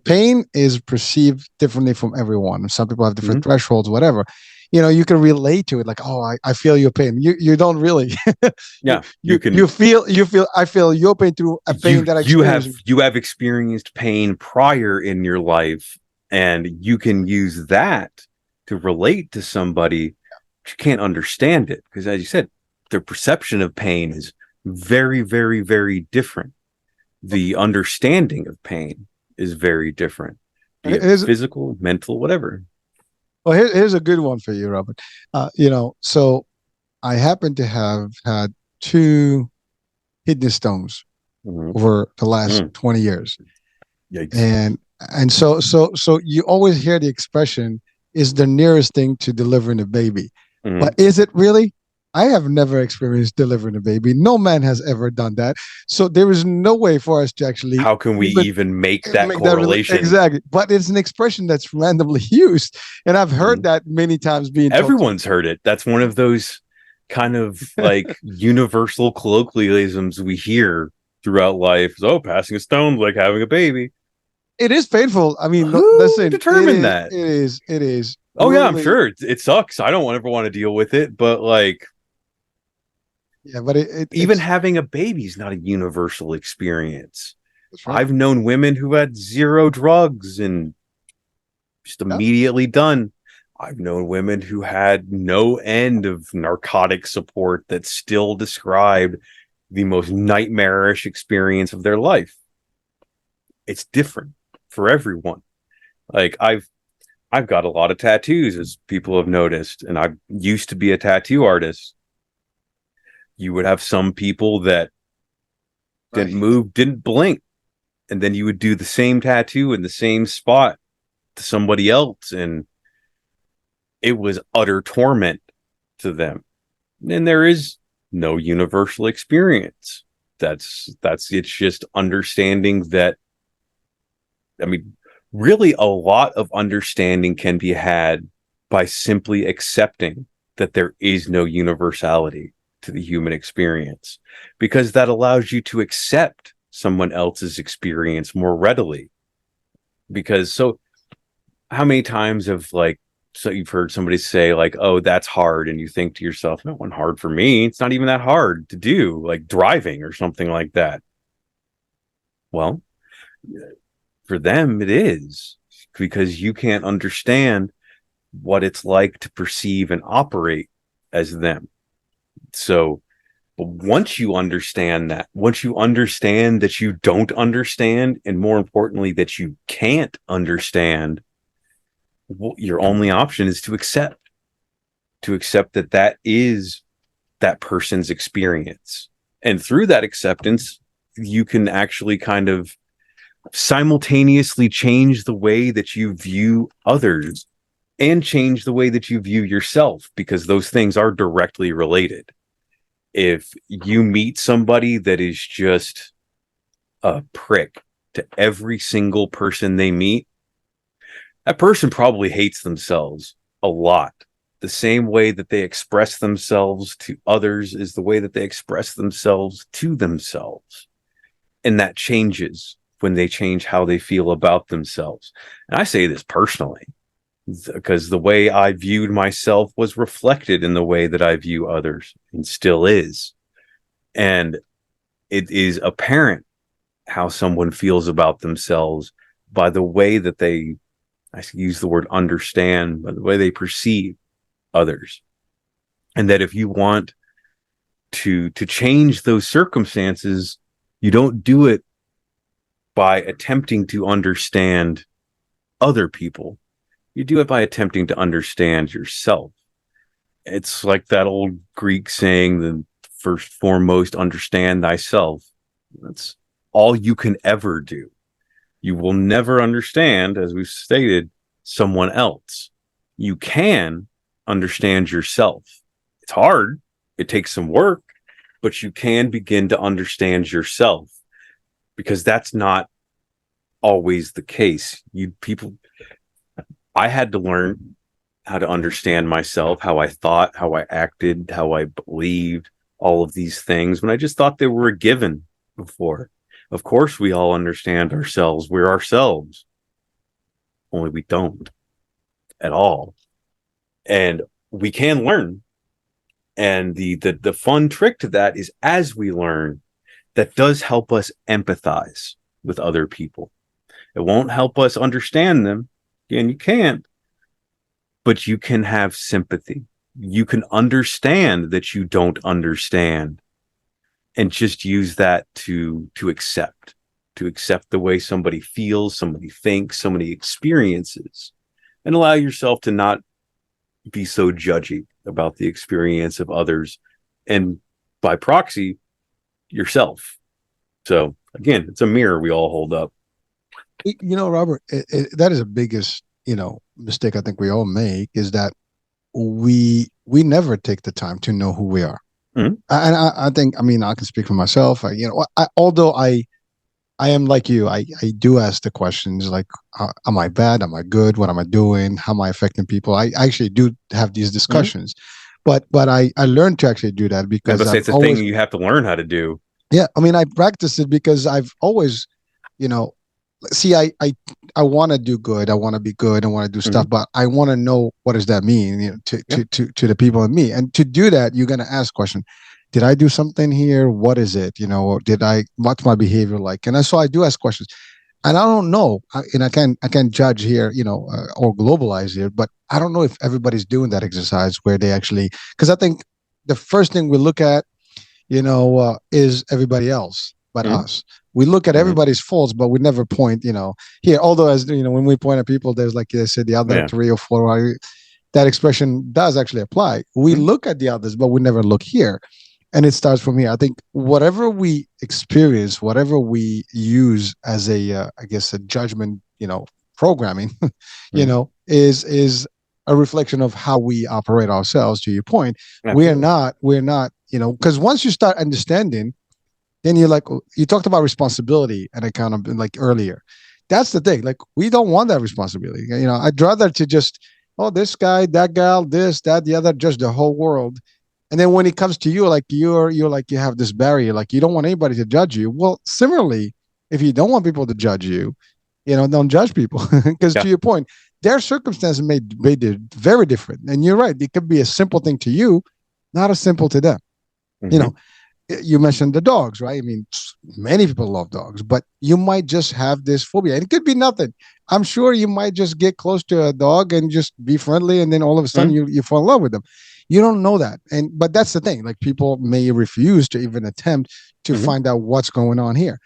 Pain is perceived differently from everyone. Some people have different thresholds, whatever. You can relate to it, like, oh, I feel your pain. You don't really. Yeah, you feel. I feel your pain through a pain that I experienced. You have experienced pain prior in your life, and you can use that to relate to somebody. But you can't understand it because, as you said, their perception of pain is very, very, very different. The understanding of pain is very different. Be it physical, mental, whatever. Well, here's a good one for you, Robert. So I happen to have had 2 kidney stones over the last 20 years. Yikes. And so you always hear the expression, is the nearest thing to delivering a baby. But is it really? I have never experienced delivering a baby. No man has ever done that. So there is no way for us to actually. How can we even make that correlation? Exactly. But it's an expression that's randomly used. And I've heard that many times being. Everyone's heard it. That's one of those kind of like universal colloquialisms we hear throughout life. Oh, passing a stone like having a baby. It is painful. I mean, Who listen, determined that? It is. Oh yeah, I'm Really, sure it sucks. I don't ever want to deal with it, but like, yeah, but even having a baby is not a universal experience. that's right. I've known women who had zero drugs and just Yeah. immediately done. I've known women who had no end of narcotic support that still described the most nightmarish experience of their life. It's different for everyone. Like I've got a lot of tattoos, as people have noticed, and I used to be a tattoo artist. You would have some people that didn't move, didn't blink, and then you would do the same tattoo in the same spot to somebody else, and it was utter torment to them. And there is no universal experience. That's it's just understanding that, I mean, really a lot of understanding can be had by simply accepting that there is no universality to the human experience, because that allows you to accept someone else's experience more readily. Because so how many times have like, so you've heard somebody say like, oh, that's hard, and you think to yourself, no one hard for me, it's not even that hard to do, like driving or something like that. Well, for them it is, because you can't understand what it's like to perceive and operate as them. So but once you understand that, once you understand that you don't understand, and more importantly that you can't understand, your only option is to accept that that is that person's experience. And through that acceptance, you can actually kind of simultaneously change the way that you view others and change the way that you view yourself, because those things are directly related. If you meet somebody that is just a prick to every single person they meet, that person probably hates themselves a lot. The same way that they express themselves to others is the way that they express themselves to themselves. And that changes when they change how they feel about themselves. And I say this personally, because the way I viewed myself was reflected in the way that I view others, and still is. And it is apparent how someone feels about themselves by the way that they, I use the word understand, by the way they perceive others. And that if you want to change those circumstances, you don't do it by attempting to understand other people. You do it by attempting to understand yourself. It's like that old Greek saying, the first foremost, understand thyself. That's all you can ever do. You will never understand, as we've stated, someone else. You can understand yourself. It's hard. It takes some work, but you can begin to understand yourself, because that's not always the case. I had to learn how to understand myself, how I thought, how I acted, how I believed, all of these things, when I just thought they were a given before. Of course, we all understand ourselves. We're ourselves. Only we don't at all. And we can learn. And the fun trick to that is, as we learn, that does help us empathize with other people. It won't help us understand them. Again, you can't. But you can have sympathy. You can understand that you don't understand, and just use that to accept the way somebody feels, somebody thinks, somebody experiences, and allow yourself to not be so judgy about the experience of others, and by proxy, yourself. So again, it's a mirror we all hold up. Robert, that is the biggest, mistake I think we all make, is that we never take the time to know who we are. Mm-hmm. And I think, I can speak for myself. Although I am like you, I do ask the questions like, am I bad? Am I good? What am I doing? How am I affecting people? I actually do have these discussions. but I learned to actually do that I because must say I've it's a always, thing you have to learn how to do. yeah, I mean, I practiced it because I've always, you know, see, I want to do good. I want to be good. I want to do Mhm. stuff, but I want to know what does that mean, you know, Yeah. to the people and me. And to do that, you're going to ask question. Did I do something here? What is it? You know, or what's my behavior like? And so I do ask questions, and I don't know, and I can't judge here, you know, or globalize here, but I don't know if everybody's doing that exercise where they actually, because I think the first thing we look at, you know, is everybody else but Mhm. us. We look at Mhm. everybody's faults, but we never point, you know, here. Although, as you know, when we point at people, there's like they said, the other Yeah. three or four. That expression does actually apply. We Mhm. look at the others, but we never look here. And it starts from here. I think whatever we experience, whatever we use as a, I guess, a judgment, you know, programming, you Mhm. know, is a reflection of how we operate ourselves. To your point, Absolutely. we're not, you know, because once you start understanding, then you're like, you talked about responsibility and accountability like earlier. That's the thing. Like, we don't want that responsibility. You know, I'd rather to just, oh, this guy, that gal, this, that, the other, judge the whole world. And then when it comes to you, like you're like you have this barrier, like you don't want anybody to judge you. Well, similarly, if you don't want people to judge you, you know, don't judge people. Because Yeah. to your point, their circumstances made it very different. And you're right, it could be a simple thing to you, not as simple to them. You Hmm. know, you mentioned the dogs, right? I mean, many people love dogs, but you might just have this phobia. And it could be nothing. I'm sure you might just get close to a dog and just be friendly, and then all of a sudden Hmm. you fall in love with them. You don't know that. And but that's the thing. Like, people may refuse to even attempt to Hmm. find out what's going on here.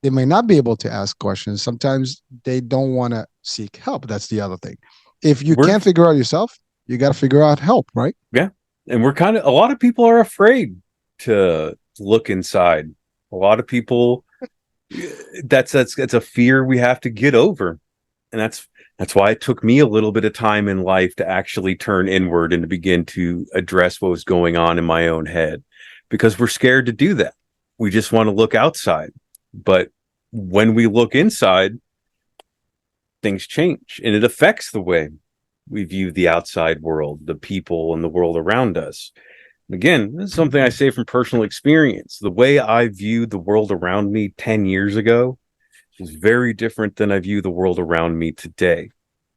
They may not be able to ask questions. Sometimes they don't want to seek help. That's the other thing. If you We're can't figure out yourself, you got to figure out help, right? Yeah, and we're kind of a lot of people are afraid to look inside. A lot of people that's a fear we have to get over, and that's why it took me a little bit of time in life to actually turn inward and to begin to address what was going on in my own head, because we're scared to do that. We just want to look outside, but when we look inside, things change, and it affects the way we view the outside world, the people, and the world around us. Again, this is something I say from personal experience. The way I viewed the world around me 10 years ago is very different than I view the world around me today.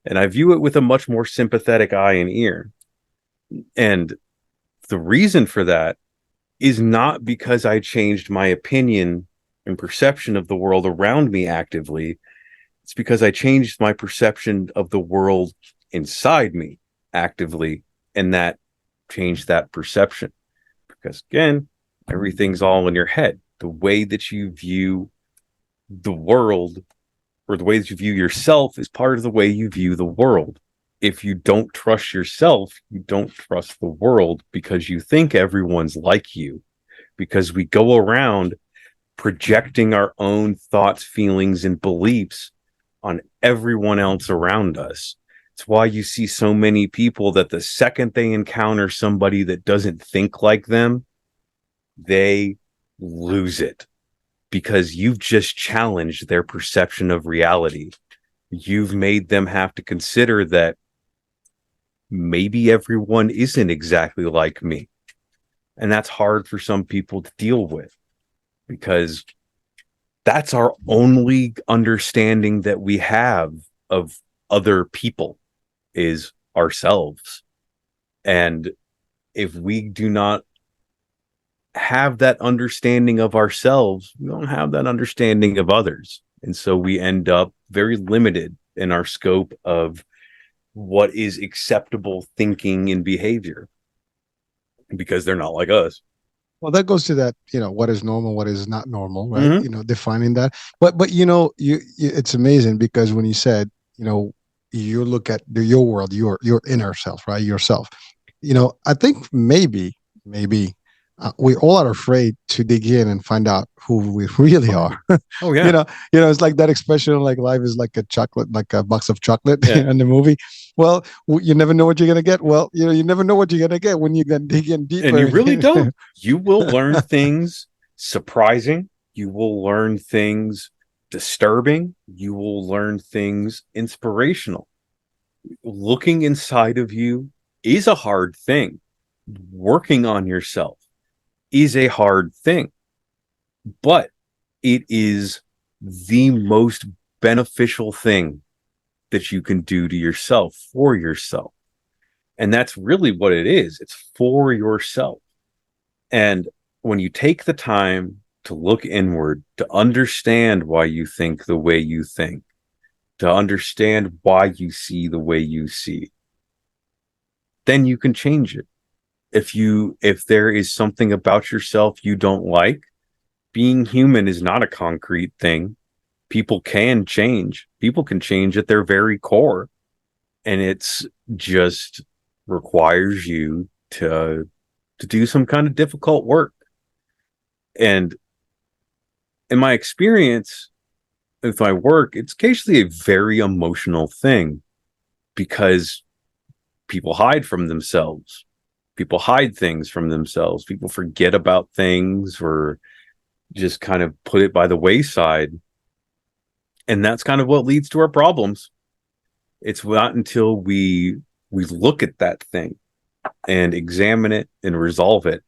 And I view it with a much more sympathetic eye and ear. And the reason for that is not because I changed my opinion and perception of the world around me actively. It's because I changed my perception of the world inside me actively, and that changed that perception. Because again, everything's all in your head. The way that you view the world, or the way that you view yourself, is part of the way you view the world. If you don't trust yourself, you don't trust the world, because you think everyone's like you. Because we go around projecting our own thoughts, feelings, and beliefs on everyone else around us. It's why you see so many people that the second they encounter somebody that doesn't think like them, they lose it, because you've just challenged their perception of reality. You've made them have to consider that maybe everyone isn't exactly like me. And that's hard for some people to deal with, because that's our only understanding that we have of other people, is ourselves. And if we do not have that understanding of ourselves, we don't have that understanding of others. And so we end up very limited in our scope of what is acceptable thinking and behavior, because they're not like us. Well, that goes to that, you know, what is normal, what is not normal, right? Mm-hmm. You know, defining that. But you know, it's amazing because when you said, you know, you look at your world, your inner self, right? Yourself. You know, I think maybe we all are afraid to dig in and find out who we really Oh, are. yeah. Oh, you yeah. know, it's like that expression, like life is like a chocolate, like a box of chocolate Yeah. in the movie. Well, you never know what you're gonna get. Well, you know, you never know what you're gonna get when you can dig in And you deeper. really don't. You will learn things surprising. You will learn things disturbing. You will learn things inspirational. Looking inside of you is a hard thing. working on yourself is a hard thing, but it is the most beneficial thing that you can do to yourself for yourself. And that's really what it is. It's for yourself. And when you take the time to look inward, to understand why you think the way you think, to understand why you see the way you see, then you can change it. If there is something about yourself you don't like, being human is not a concrete thing. People can change. People can change at their very core. And it's just requires you to do some kind of difficult work. And in my experience with my work, it's occasionally a very emotional thing because people hide from themselves. People hide things from themselves. People forget about things or just kind of put it by the wayside. And that's kind of what leads to our problems. It's not until we look at that thing and examine it and resolve it.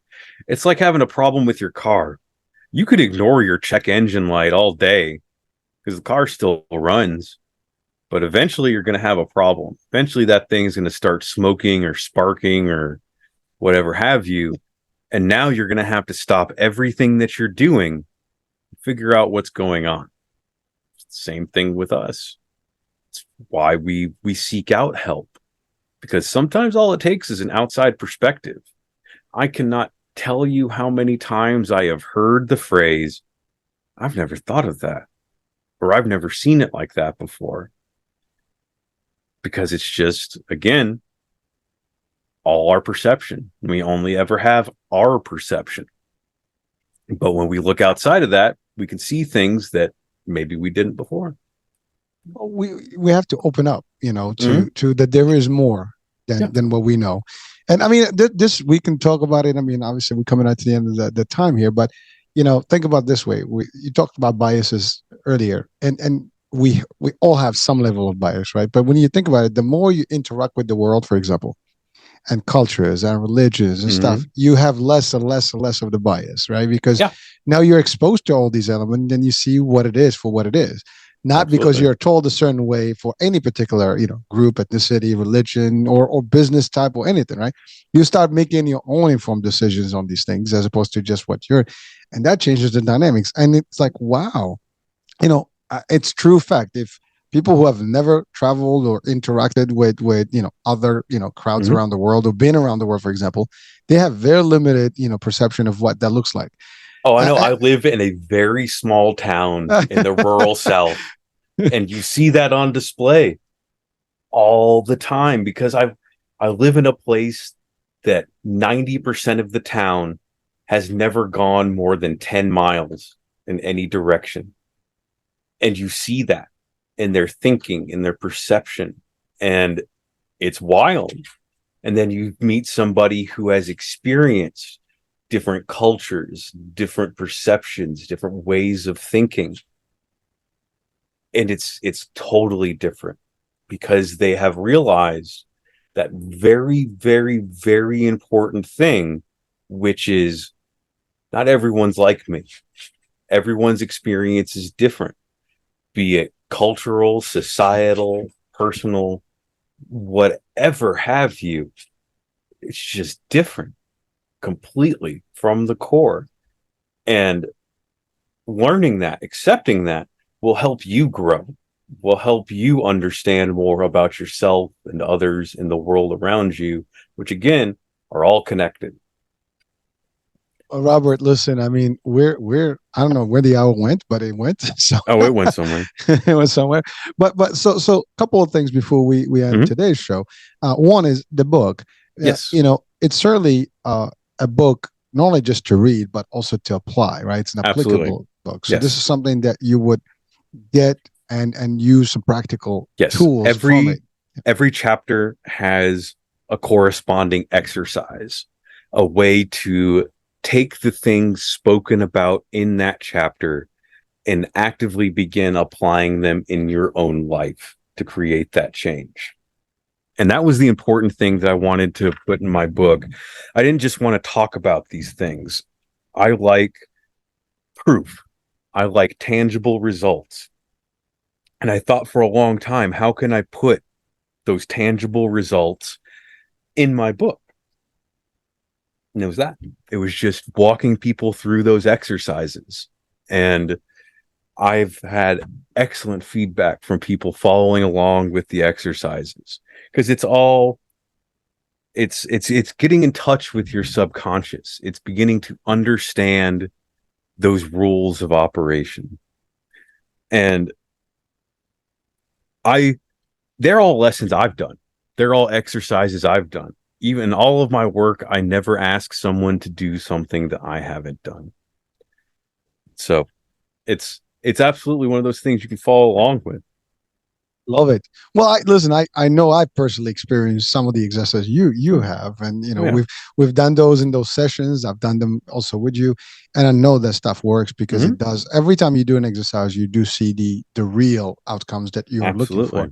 It's like having a problem with your car. You could ignore your check engine light all day because the car still runs, but eventually you're going to have a problem. Eventually that thing's going to start smoking or sparking or whatever have you. And now you're going to have to stop everything that you're doing, figure out what's going on. Same thing with us. It's why we seek out help, because sometimes all it takes is an outside perspective. I cannot tell you how many times I have heard the phrase, I've never thought of that, or I've never seen it like that before. Because it's just, again, all our perception. We only ever have our perception. But when we look outside of that, we can see things that maybe we didn't before. We have to open up, to that there is more than what we know. And I mean, this we can talk about it. I mean, obviously we're coming out to the end of the time here, but think about it this way. You talked about biases earlier, and we all have some level of bias, right? But when you think about it, the more you interact with the world, for example, and cultures and religions and stuff, you have less and less and less of the bias, right? Because now you're exposed to all these elements and you see what it is for what it is. Not because you're told a certain way for any particular, group, ethnicity, religion, or business type or anything, right? You start making your own informed decisions on these things as opposed to just what and that changes the dynamics. And it's like, wow, it's true fact. If people who have never traveled or interacted with other crowds around the world or been around the world, for example, they have very limited perception of what that looks like. Oh, I know. I live in a very small town in the rural South, and you see that on display all the time because I live in a place that 90% of the town has never gone more than 10 miles in any direction. And you see that in their thinking, in their perception, and it's wild. And then you meet somebody who has experienced different cultures, different perceptions, different ways of thinking. And it's totally different because they have realized that very, very, very important thing, which is not everyone's like me. Everyone's experience is different, be it cultural, societal, personal, whatever have you. It's just different completely from the core. And learning that, accepting that will help you grow, will help you understand more about yourself and others in the world around you, which again are all connected. Robert, listen, I mean, we're I don't know where the hour went, but it went. So it went somewhere. It went somewhere. But so a couple of things before we end today's show. One is the book. Yes. It's certainly a book not only just to read, but also to apply, right? It's an applicable book. So this is something that you would get and use some practical tools from it. Every chapter has a corresponding exercise, a way to take the things spoken about in that chapter and actively begin applying them in your own life to create that change. And that was the important thing that I wanted to put in my book. I didn't just want to talk about these things. I like proof. I like tangible results. And I thought for a long time, how can I put those tangible results in my book? And it was that. It was just walking people through those exercises. And I've had excellent feedback from people following along with the exercises, because it's getting in touch with your subconscious. It's beginning to understand those rules of operation. And they're all lessons I've done. They're all exercises I've done. Even all of my work, I never ask someone to do something that I haven't done. So it's absolutely one of those things you can follow along with. Love it. Well, I know I personally experienced some of the exercises you have, and we've done those in those sessions. I've done them also with you, and I know that stuff works because it does. Every time you do an exercise, you do see the real outcomes that you're looking for.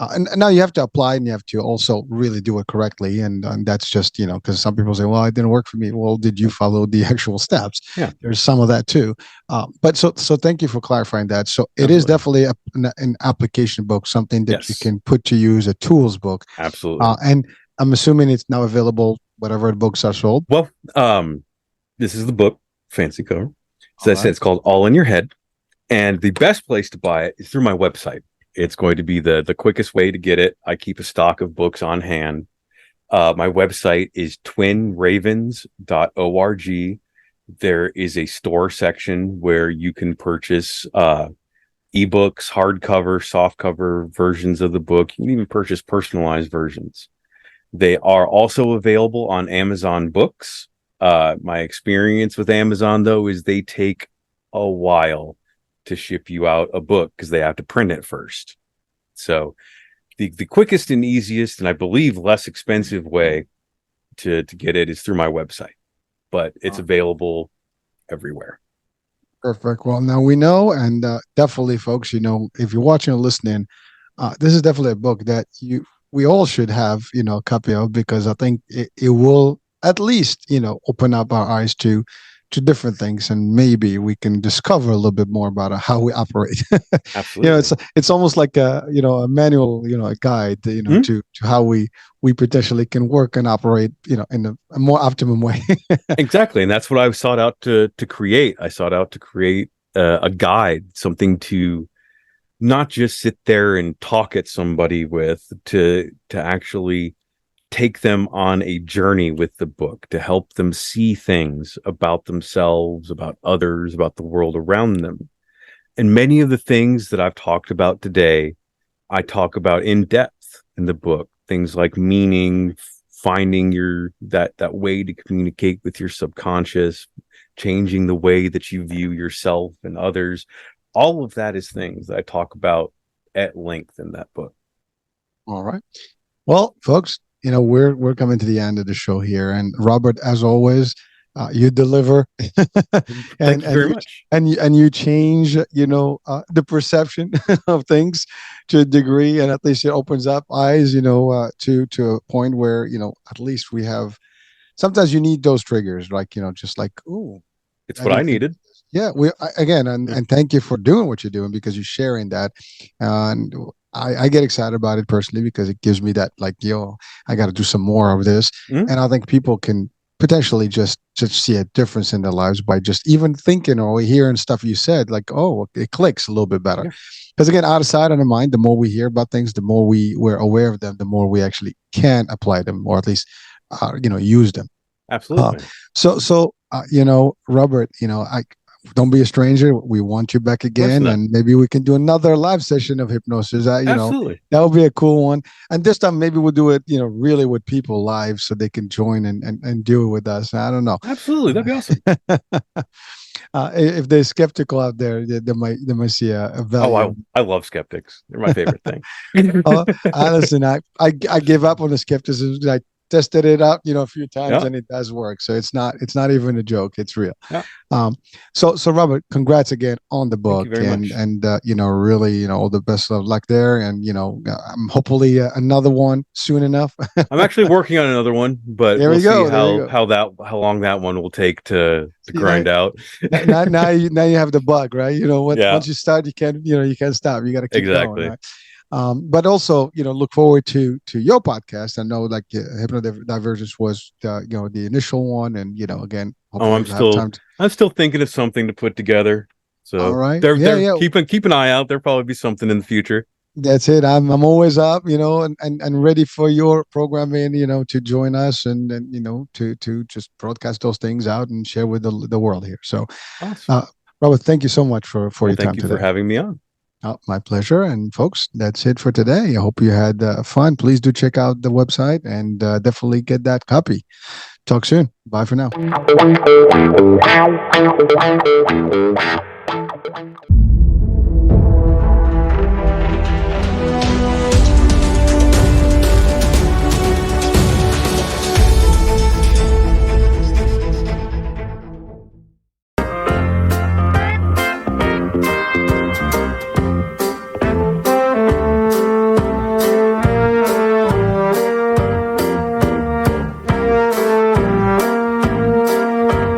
And now you have to apply, and you have to also really do it correctly. And that's just, because some people say, well, it didn't work for me. Well, did you follow the actual steps? Yeah. There's some of that too. But so thank you for clarifying that. So it is definitely an application book, something that you can put to use, a tools book. Absolutely. And I'm assuming it's now available, whatever books are sold. Well, this is the book, fancy cover. So I said it's called All in Your Head. And the best place to buy it is through my website. It's going to be the quickest way to get it. I keep a stock of books on hand. My website is twinravens.org. There is a store section where you can purchase ebooks, hardcover, softcover versions of the book. You can even purchase personalized versions. They are also available on Amazon Books. My experience with Amazon, though, is they take a while to ship you out a book because they have to print it first. So the quickest and easiest, and I believe less expensive way to get it is through my website, but it's available everywhere. Perfect. Well, now we know, and definitely, folks, if you're watching or listening, this is definitely a book that we all should have, a copy of, because I think it will at least, open up our eyes to different things, and maybe we can discover a little bit more about how we operate. Absolutely. It's almost like a manual, a guide, to how we potentially can work and operate, in a more optimum way. Exactly. And that's what I sought out to create. I sought out to create a guide, something to not just sit there and talk at somebody with, to actually take them on a journey with the book, to help them see things about themselves, about others, about the world around them. And many of the things that I've talked about today, I talk about in depth in the book. Things like meaning, finding that way to communicate with your subconscious, changing the way that you view yourself and others. All of that is things that I talk about at length in that book. All right. Well, folks, we're coming to the end of the show here, and Robert, as always, you deliver. Thank you very much. And you change, the perception of things to a degree, and at least it opens up eyes, to a point where, at least we have. Sometimes you need those triggers, like, just like, ooh, it's what I needed. Yeah, and thank you for doing what you're doing, because you're sharing that, and I get excited about it personally, because it gives me that, like, I got to do some more of this. And I think people can potentially just see a difference in their lives by just even thinking or hearing stuff you said, like, oh, it clicks a little bit better. Because again, out of sight, out of mind, the more we hear about things, the more we're aware of them, the more we actually can apply them, or at least use them. Absolutely. So Robert, don't be a stranger. We want you back again, and maybe we can do another live session of hypnosis. Absolutely. That would be a cool one. And this time, maybe we'll do it, really with people live, so they can join and do it with us. I don't know. Absolutely, that'd be awesome. If they're skeptical out there, they might see a value. Oh, I love skeptics. They're my favorite thing. Listen, I give up on the skepticism. tested it out, a few times, Yeah. and it does work. So it's not even a joke. It's real. Yeah. So Robert, congrats again on the Thank you book, very much. and really, all the best of luck there, and hopefully another one soon enough. I'm actually working on another one, but There we'll we see go. There you go. how long that one will take to See, grind out. now you have the bug, right? Yeah, Once you start, you can't stop. You got to keep going, exactly. right? But also, look forward to your podcast. I know, like, Hypnodivergence was the initial one, and again, Oh, hopefully we'll have time. I'm still thinking of something to put together. All So right, they're yeah, they're yeah. keep an eye out. There'll probably be something in the future. That's it. I'm always up, and ready for your programming, to join us, and to just broadcast those things out and share with the world here. So, Awesome. Robert, thank you so much for Well, your thank time you today. for having me on. Oh, my pleasure. And folks, that's it for today. I hope you had fun. Please do check out the website and definitely get that copy. Talk soon. Bye for now.